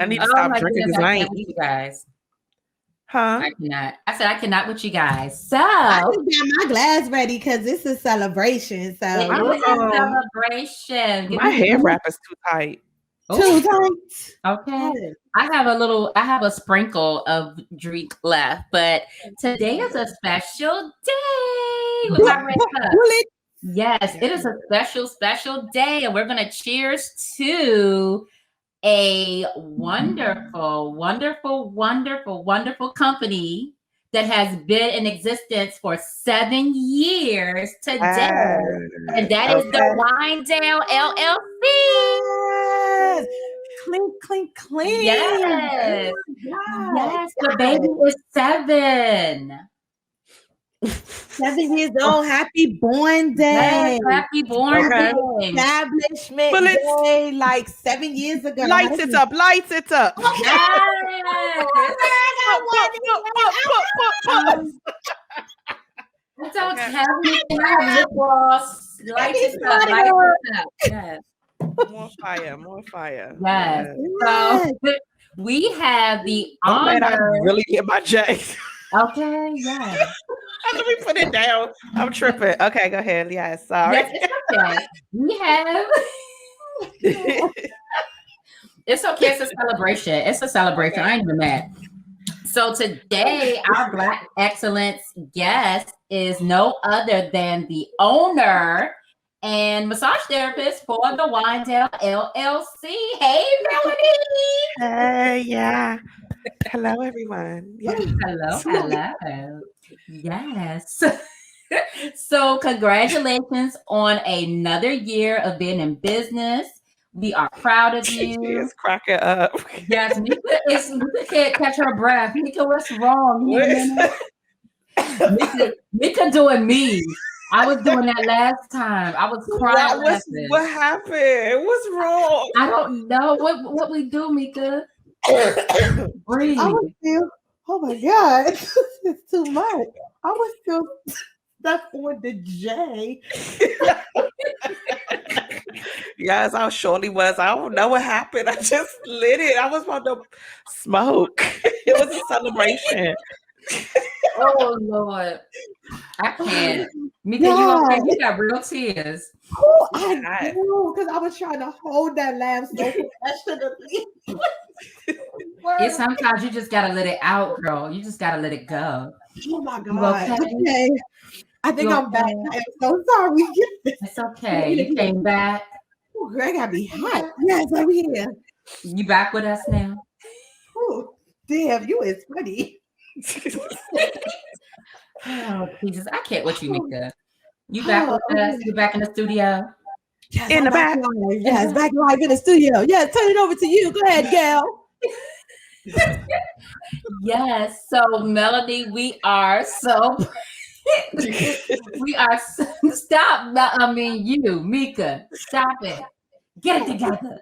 need to stop drinking because I ain't with you guys. Huh? I cannot. I said I cannot with you guys. So I just got my glass ready because it's a celebration. So it's a celebration. My hair wrap is too tight. Too tight. Okay. I have a sprinkle of drink left, but today is a special day with my red cup. Yes, it is a special day, and we're gonna cheers to a wonderful company that has been in existence for 7 years today, and that is TheWineDown LLC. Yes. Clink, clink, clink. Yes. Yes, the baby is 7. 7 years old. Happy born day. Yes, happy born day. Establishment day, like 7 years ago. Lights it up. Don't tell me I have lip gloss. Lights it up. Yes. More fire. Yes. So we have the honor. I really get my J. Okay, yes. Let me put it down. I'm tripping. Okay, go ahead. Yes, sorry. Yes, it's okay. We have. It's okay. It's a celebration. I ain't even mad. So today, our Black Excellence guest is no other than the owner and massage therapist for TheWineDown LLC. Hey, Melody. Hey, yeah. Hello, everyone. Yeah. Hello. Yes. So congratulations on another year of being in business. We are proud of you. She is cracking up. Yes, Mika can't catch her breath. Mika, what's wrong? Mika doing me. I was doing that last time. I was crying. What happened? What's wrong? I don't know. What we do, Mika? Breathe. I was still, oh my God. It's too much. I was still stuck on the J. Yes, I surely was. I don't know what happened. I just lit it. I was about to smoke. It was a celebration. Oh Lord, I can't. Mika, you okay? You got real tears. Oh, I do, because I was trying to hold that laugh so professionally. Sometimes you just gotta let it out, girl. You just gotta let it go. Oh my God. Okay. I think I'm back. I am so sorry. It's okay. You came back. Oh, girl, I gotta be hot. Yes, I'm here. You back with us now? Oh, damn, you is funny. Oh, Jesus. I can't with you, Mika. You back with us? You back in the studio? Yes, in the back. Yes, back live in the studio. Yes, turn it over to you. Go ahead, Gail. Yes. So, Melody, we are so stop. I mean, you, Mika, stop it. Get it together.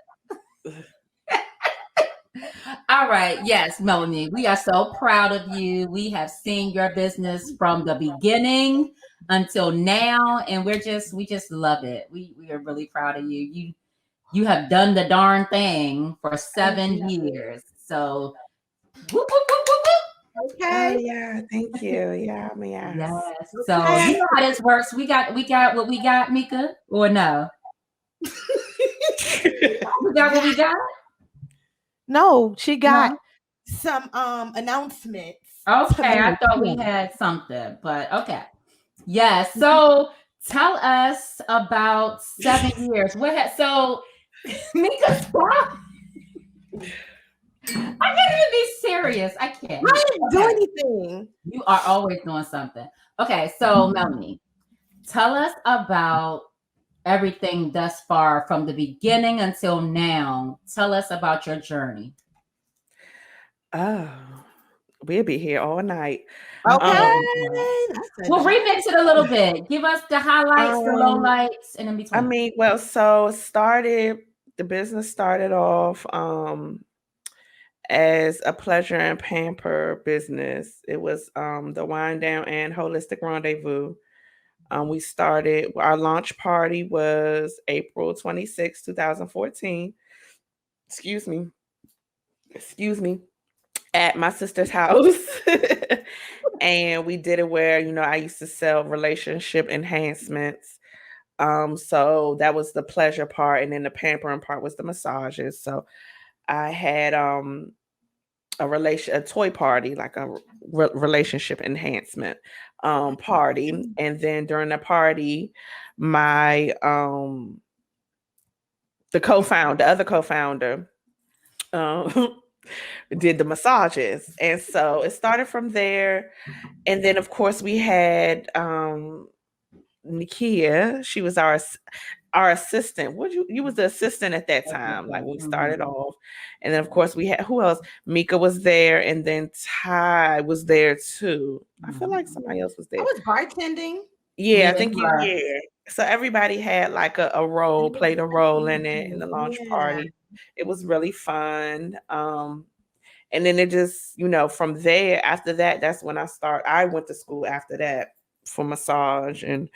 All right. Yes, Melanie, we are so proud of you. We have seen your business from the beginning until now, and we just love it. We are really proud of you. You have done the darn thing for 7 years. So whoop, whoop, whoop, whoop, whoop. Oh Okay. yeah, thank you. Yeah, yes. Yes. So Okay. you know how this works. We got what we got, Meika, or no? We got what we got. No, she got No. some announcements to Okay, I make. thought we had something, but okay. Yes. So tell us about 7 years. So Mika, stop. I can't even be serious. I can't. I didn't do Okay. anything. You are always doing something. Okay, so Melanie, tell us about everything thus far from the beginning until now. Tell us about your journey. Oh, we'll be here all night. Okay. Um, We'll remix it a little bit. Give us the highlights, the um, lowlights, and in I between. mean, well, so the business started off as a pleasure and pamper business. It was the Wine Down and Holistic Rendezvous. We started our launch party was April 26, 2014. Excuse me. Excuse me. At my sister's house. And we did it where, I used to sell relationship enhancements. So that was the pleasure part, and then the pampering part was the massages. So I had a toy party, like a relationship enhancement party, and then during the party, my the other co-founder, um, did the massages, and so it started from there. And then, of course, we had Nikia. She was our assistant. You was the assistant at that time, like when we started off. And then, of course, we had who else? Meika was there, and then Ty was there too. I feel like somebody else was I there. was bartending. Yeah, I Yeah, think you you. are. Yeah. So everybody had like a role, played a role in it in the launch Yeah. party. It was really fun. And then it just, from there, after that, that's when I went to school after that for massage and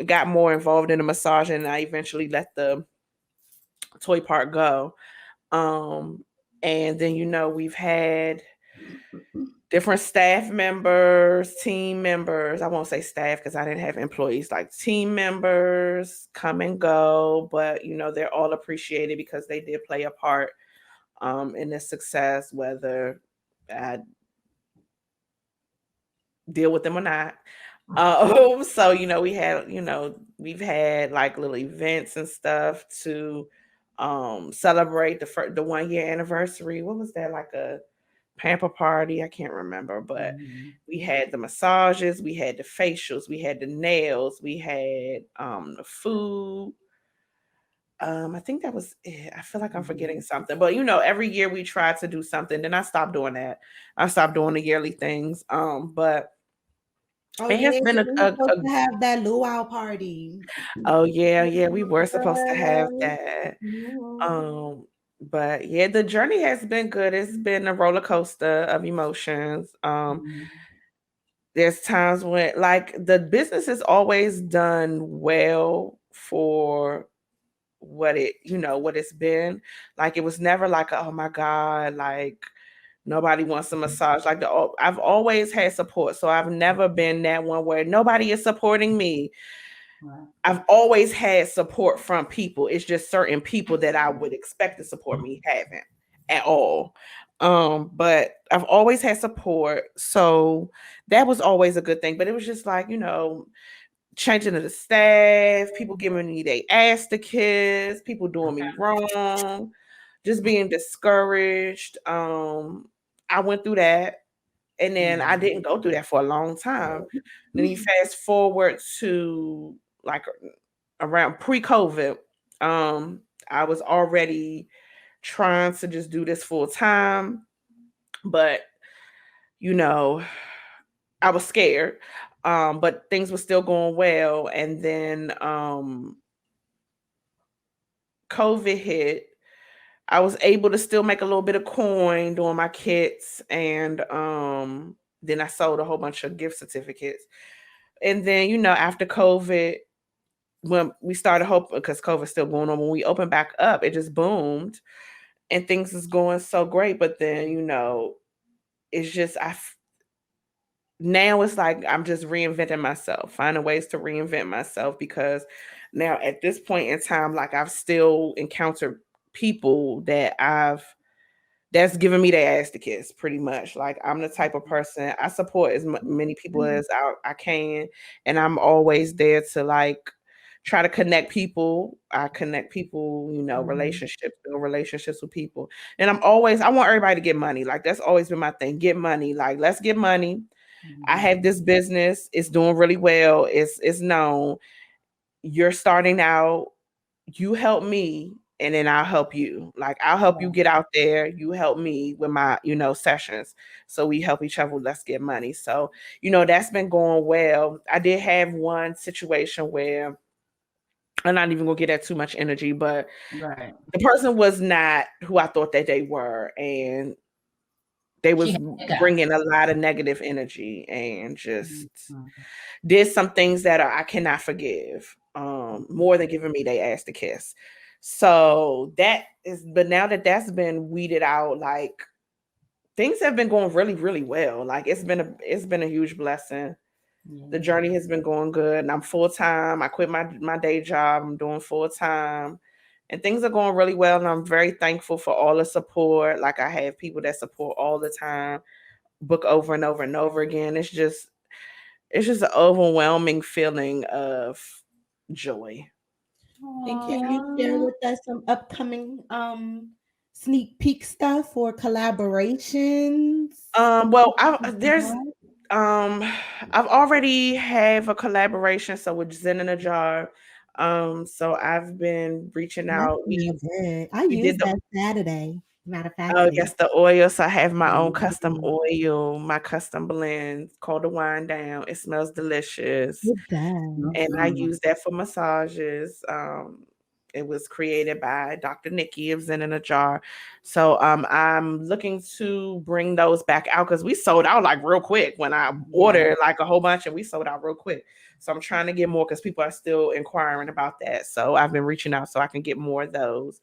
got more involved in the massage, and I eventually let the toy part go. And then, we've had different staff members, team members. I won't say staff because I didn't have employees, like team members come and go, but they're all appreciated because they did play a part in the success, whether I deal with them or not. So we've had like little events and stuff to celebrate the 1 year anniversary. What was that, like a pamper party? I can't remember, but we had the massages, we had the facials, we had the nails, we had the food. I think that was it. I feel like I'm forgetting something, but every year we try to do something. Then I stopped doing that. I stopped doing the yearly things. But Oh it yeah, has been we were supposed to have that luau party. oh yeah, we were supposed to have Mhm. that. But yeah, the journey has been good. It's been a roller coaster of emotions. There's times when like the business is always done well for what it's been. Like it was never like, oh my God, like nobody wants a massage. Like I've always had support. So I've never been that one where nobody is supporting me. Right. I've always had support from people. It's just certain people that I would expect to support me haven't at all. But I've always had support. So that was always a good thing. But it was just like, changing of the staff, people giving me their ass to kiss, people doing me wrong, just being discouraged. I went through that, and then I didn't go through that for a long time. Then you fast forward to like around pre-COVID. I was already trying to just do this full time, but I was scared. But things were still going well. And then COVID hit, I was able to still make a little bit of coin doing my kits, and then I sold a whole bunch of gift certificates. And then, after COVID, when we started hoping, because COVID's still going on, when we opened back up, it just boomed and things is going so great. But then, it's just, now it's like I'm just reinventing myself, finding ways to reinvent myself, because now at this point in time, like I've still encountered people that's giving me their ass to kiss, pretty much. Like I'm the type of person, I support as many people as I can, and I'm always there to like try to connect people. I connect people, relationships, build relationships with people. And I want everybody to get money. Like that's always been my thing. Get money. Like let's get money. I have this business. It's doing really well. It's known. You're starting out. You help me, and then I'll help you. Like I'll help you get out there. You help me with my, sessions. So we help each other. Let's get money. So, that's been going well. I did have one situation where I'm not even gonna get that too much energy, but the person was not who I thought that they were, and they was bringing a lot of negative energy and just did some things that I cannot forgive, more than giving me their ass to kiss. So but now that that's been weeded out, like things have been going really, really well. Like it's been a huge blessing. The journey has been going good, and I'm full time. I quit my day job. I'm doing full time, and things are going really well. And I'm very thankful for all the support. Like I have people that support all the time, book over and over and over again. It's just an overwhelming feeling of joy. And can you share with us some upcoming sneak peek stuff for collaborations? Well, I've already have a collaboration, so with Zen in a Jar. So I've been reaching out. I used that Saturday. Matter of fact. Oh yes, the oil. So I have my own custom oil, my custom blend called TheWineDown. It smells delicious. It does. And I use that for massages. It was created by Dr. Nikki of Zen in a Jar. So I'm looking to bring those back out, because we sold out like real quick when I ordered like a whole bunch, and we sold out real quick. So I'm trying to get more, because people are still inquiring about that. So I've been reaching out so I can get more of those.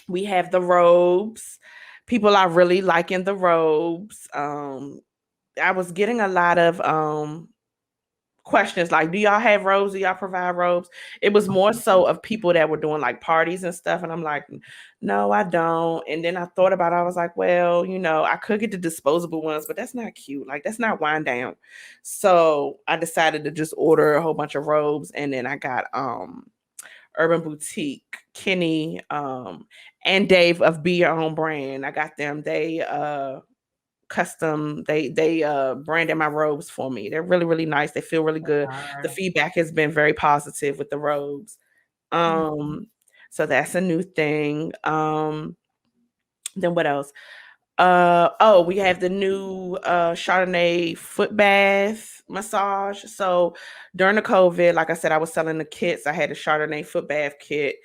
We have the robes. People are really liking the robes. I was getting a lot of questions like, do y'all have robes? Do y'all provide robes? It was more so of people that were doing like parties and stuff. And I'm like, no, I don't. And then I thought about it. I was like, well, I could get the disposable ones, but that's not cute. Like that's not wind down. So I decided to just order a whole bunch of robes. And then I got Urban Boutique, Kenny, and Dave of Be Your Own Brand. I got them. They custom, they branded my robes for me. They're really, really nice. They feel really good. The feedback has been very positive with the robes. So that's a new thing. Then what else? We have the new Chardonnay foot bath massage. So during the COVID, like I said, I was selling the kits. I had a Chardonnay foot bath kit.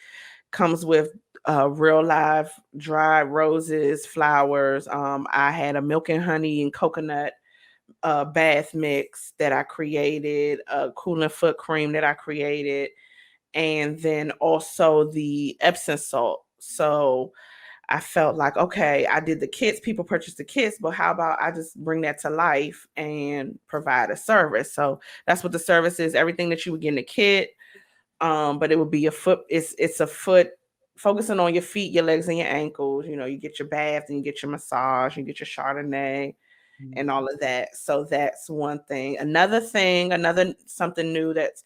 Comes with real live dried roses, flowers. I had a milk and honey and coconut bath mix that I created, a cooling foot cream that I created, and then also the Epsom salt. So I felt like, okay, I did the kits, people purchased the kits, but how about I just bring that to life and provide a service? So that's what the service is, everything that you would get in the kit. But it would be it's a foot, focusing on your feet, your legs, and your ankles. You get your bath and you get your massage, you get your Chardonnay and all of that. So that's one thing. Another something new that's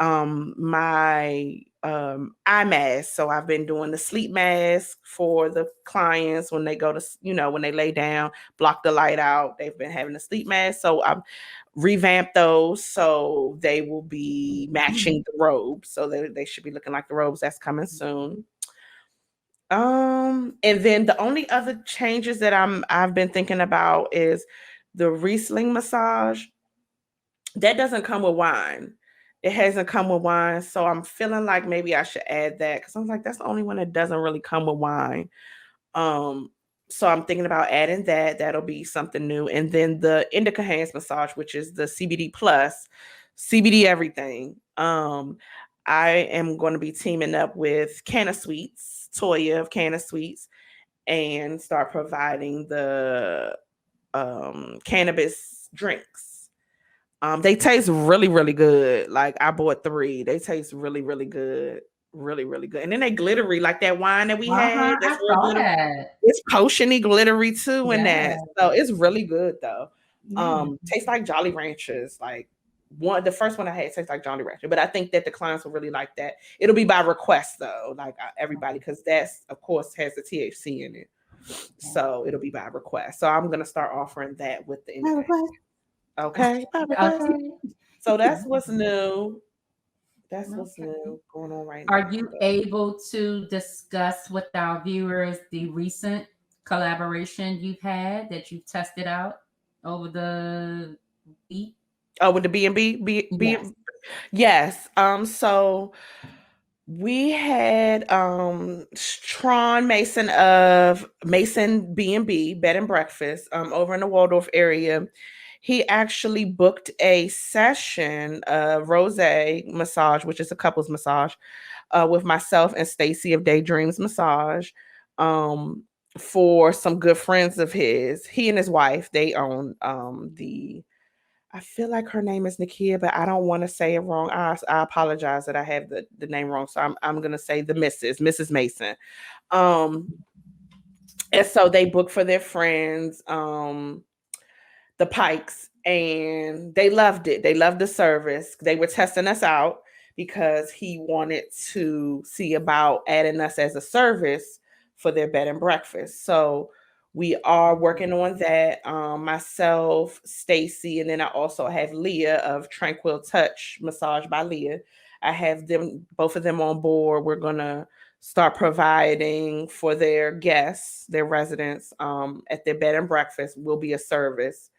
my eye mask. So I've been doing the sleep mask for the clients when they go to, when they lay down, block the light out. They've been having a sleep mask. So I've revamped those so they will be matching the robes. So they should be looking like the robes. That's coming soon. And then the only other changes that I've been thinking about is the Riesling massage. That doesn't come with wine. It hasn't come with wine, so I'm feeling like maybe I should add that because I'm like, that's the only one that doesn't really come with wine. Um, so I'm thinking about adding that. That'll be something new. And then the indica hands massage, which is the CBD plus, CBD everything. I am going to be teaming up with Canna Sweets, Toya of Canna Sweets, and start providing the cannabis drinks. They taste really, really good. Like I bought 3. They taste really, really good. Really, really good. And then they glittery, like that wine that we had. That's I real saw glittery. that. It's potiony, glittery too in Yeah. that. So it's really good though. Yeah. Tastes like Jolly Ranchers. Like the first one I had tastes like Jolly Rancher, but I think that the clients will really like that. It'll be by request though, like everybody, because that's of course has the THC in it. So it'll be by request. So I'm gonna start offering that with the indica. Okay. By request. Okay. So that's what's new. That's what's Okay. new going on right Are now. you But able to discuss with our viewers the recent collaboration you've had that you tested out over the week? oh, with the B&B, Yes. yes. So we had Tron Mason of Mason B&B Bed and Breakfast over in the Waldorf area. He actually booked a session of rose massage, which is a couples massage, with myself and Stacy of Daydreams Massage, um, for some good friends of his. He and his wife, they own the I feel like her name is Nakia, but I don't want to say it wrong. I apologize that I have the name wrong. So I'm gonna say the Mrs. Mason. Um, and so they booked for their friends, the Pikes, and they loved it. They loved the service. They were testing us out because he wanted to see about adding us as a service for their bed and breakfast. So we are working on that. Myself, Stacy, and then I also have Leah of Tranquil Touch Massage by Leah. I have them, both of them on board. We're gonna start providing for their guests, their residents, at their bed and breakfast will be a service.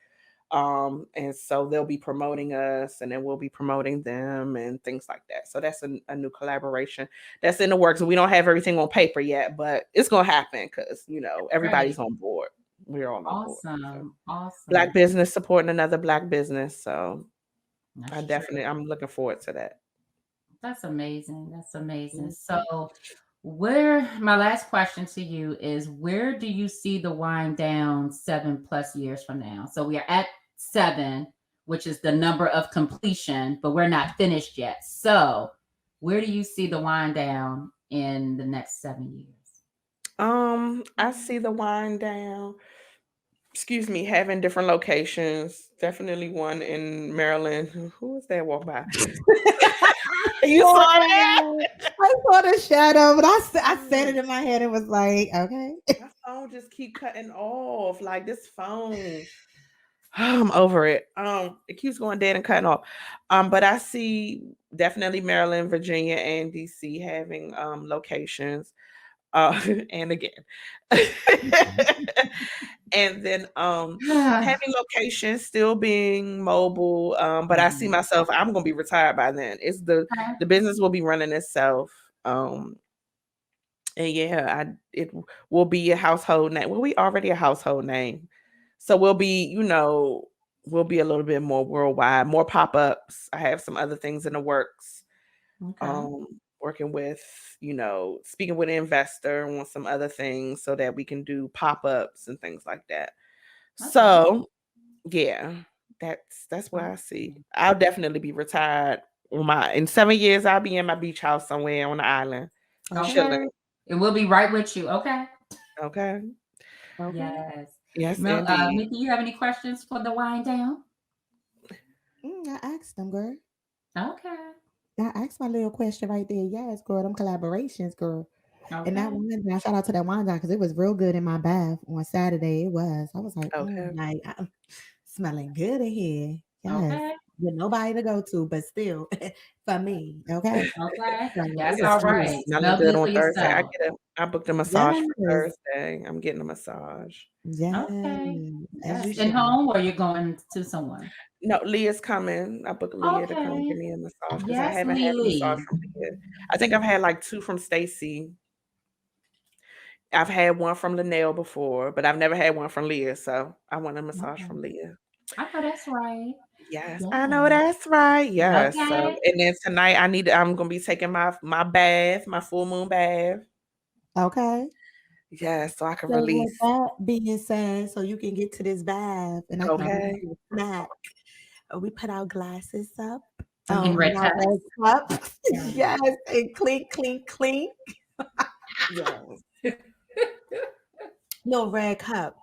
And so they'll be promoting us and then we'll be promoting them and things like that. So that's a new collaboration that's in the works. We don't have everything on paper yet, but it's going to happen because, everybody's Right. on board. We're all on board. So. Awesome. Awesome. Black business supporting another Black business. So That's true. I'm looking forward to that. That's amazing. That's amazing. Mhm. So, my last question to you is where do you see the wind down 7+ years from now? So we are at 7, which is the number of completion, but we're not finished yet. So where do you see the wind down in the next 7 years? I see the wind down. Excuse me, having different locations. Definitely one in Maryland. Who was that walk by? You saw that? I saw the shadow, but I said it in my head. It was like, okay. My phone just keep cutting off. Like this phone. I'm over it. It keeps going dead and cutting off. But I see definitely Maryland, Virginia, and DC having locations. And again. And then having locations, still being mobile. But I see myself, I'm gonna be retired by then. It's the business will be running itself. And yeah, it will be a household name. Well, we already a household name. So we'll be, we'll be a little bit more worldwide, more pop-ups. I have some other things in the works. Okay. Working with, speaking with an investor on some other things so that we can do pop-ups and things like that. Okay. So yeah, that's what I see. I'll definitely be retired. In 7 years, I'll be in my beach house somewhere on the island. Okay. Chilling. It will be right with you. Okay. Okay. Yes. Yes, Mika, indeed. you have any questions for the wind down? I asked them, girl. Okay. I asked my little question right there. Yes, girl, them collaborations, girl. And that Okay. wine down, shout out to that wine down because it was real good in my bath on Saturday. It was. I was like, Okay. smelling good in here. Yes. Okay. with nobody to go to, but still for me. Okay. Okay, So that's It's all right. smelling Smell good good on for Thursday. yourself. I booked a massage for yes, Thursday. I'm getting a massage. yes, Okay, as you yes. In should. home, or you're going to someone? No, Leah's coming. I booked Leah to come give Okay. me a massage because I Yes, haven't had a massage Lily. from Leah. I think I've had like 2 from Stacy. I've had one from Linnell before, but I've never had one from Leah. So I want a massage Okay. from Leah. I know that's right. Yes, I know Yeah. that's right. Yes. So Okay. and then tonight I'm gonna be taking my bath, my full moon bath. Okay. Yes, so I can So with release. that being said, so you can get to this bath and I can give Okay. you a snack. We put our glasses up. In red Our cups. red cup. Yeah. Yes, and clink, clink, clink. Yes. No red cup.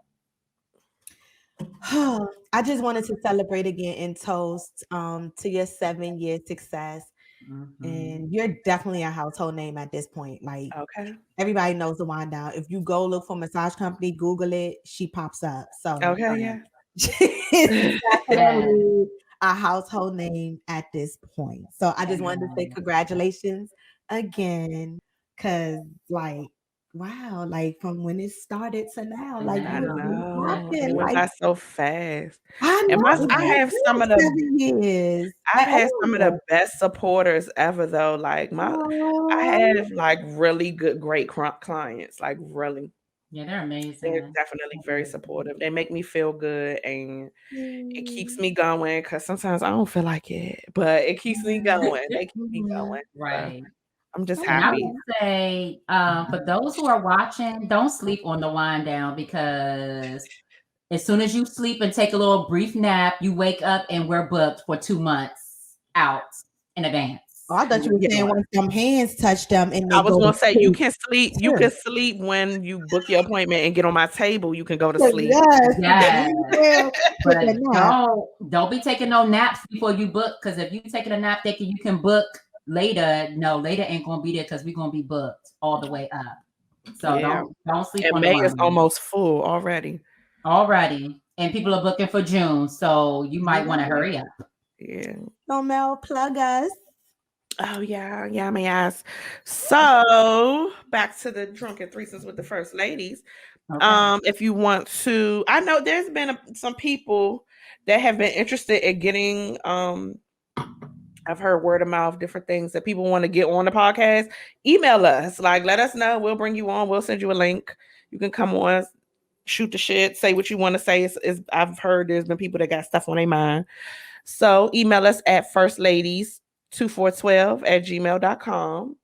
I just wanted to celebrate again and toast to your 7-year success. Mhm. And you're definitely a household name at this point. Like Okay. everybody knows TheWineDown. If you go look for massage company, Google it, she pops up. So Okay, yeah. she's Yes. definitely a household name at this point. So I just wanted to say Amen. congratulations again. Cause like, wow, like from when it started to now, like I you have Now. been know. popping. It went Like by so fast. I And know it's I been have some of good the 7 years. I've Like, had some of oh, the best supporters ever though. Like I oh, have like really good, great clients. Like really, Yeah, they're they're amazing. definitely very Amazing. supportive. They make me feel good and it keeps mm, me going because sometimes I don't feel like it, but it keeps me going. They keep me mhm. going. So Right. I'm just And I happy. would say, for those who are watching, don't sleep on the wind down because as soon as you sleep and take a little brief nap, you wake up and we're booked for 2 months out in advance. Oh, I thought you were Yeah. saying once them hands touch them and they I was go to gonna say sleep you too. can sleep when you book your appointment and get on my table, you can go to So sleep. yes, Yes. well, But take a nap. don't be taking no naps before you book. Because if you taking a nap thinking you can book later, no, later ain't gonna be there because we're gonna be booked all the way up. So Yeah. don't sleep And on the May is wine almost full already. already. And people are booking for June, so you might want to hurry up. Yeah. So Mel, plug us. Oh yeah, yeah, my ass. So back to the drunken threesomes with the first ladies. Okay. If you want to, I know there's been some people that have been interested in getting. I've heard word of mouth, different things that people want to get on the podcast. Email us, like let us know. We'll bring you on. We'll send you a link. You can come on, shoot the shit, say what you want to say. I've heard there's been people that got stuff on their mind. So email us at firstladies2412@gmail.com.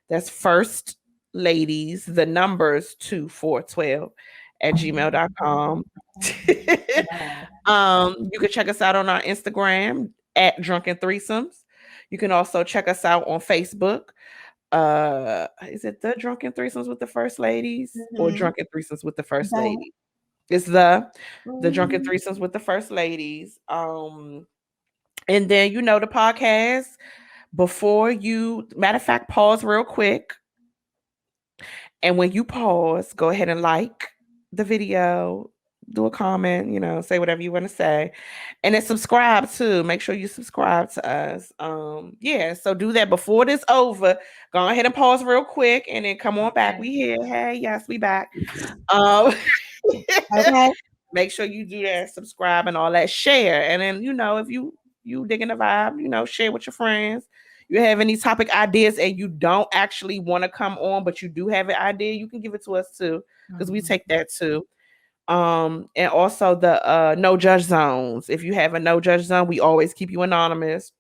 That's first ladies, the numbers 2412@gmail.com. Yeah. You can check us out on our Instagram at Drunken Threesomes. You can also check us out on Facebook. Is it the Drunken Threesomes with the First Ladies or Mm-hmm. Drunken Threesomes with the First That, Lady? It's the Drunken mhm. Threesomes with the First Ladies. And then the podcast. Before you, matter of fact, pause real quick. And when you pause, go ahead and like the video, do a comment, say whatever you want to say. And then subscribe too. Make sure you subscribe to us. Yeah, so do that before this over. Go ahead and pause real quick and then come on back. Okay. We here. Hey, yes, we back. Um Okay. make sure you do that, subscribe and all that, share. And then, if you digging the vibe, share with your friends. You have any topic ideas and you don't actually want to come on, but you do have an idea, you can give it to us too, because we take that too. And also the no judge zones. If you have a no judge zone, we always keep you anonymous.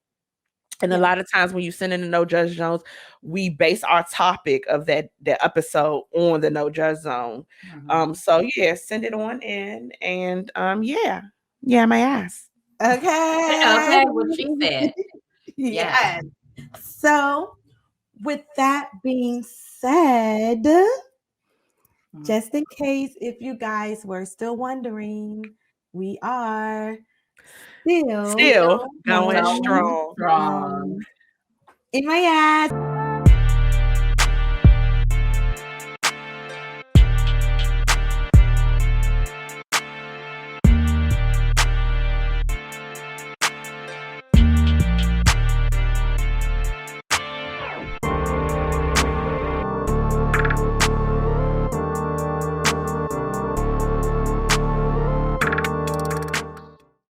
And a Yeah. lot of times when you send in the no judge zones, we base our topic of that episode on the no judge zone. So yeah, send it on in and yeah. Yeah, my ass. Okay. Okay, what she said. Yeah. Yes. So, with that being said, just in case if you guys were still wondering, we are still Still going Going strong. strong. in my ass.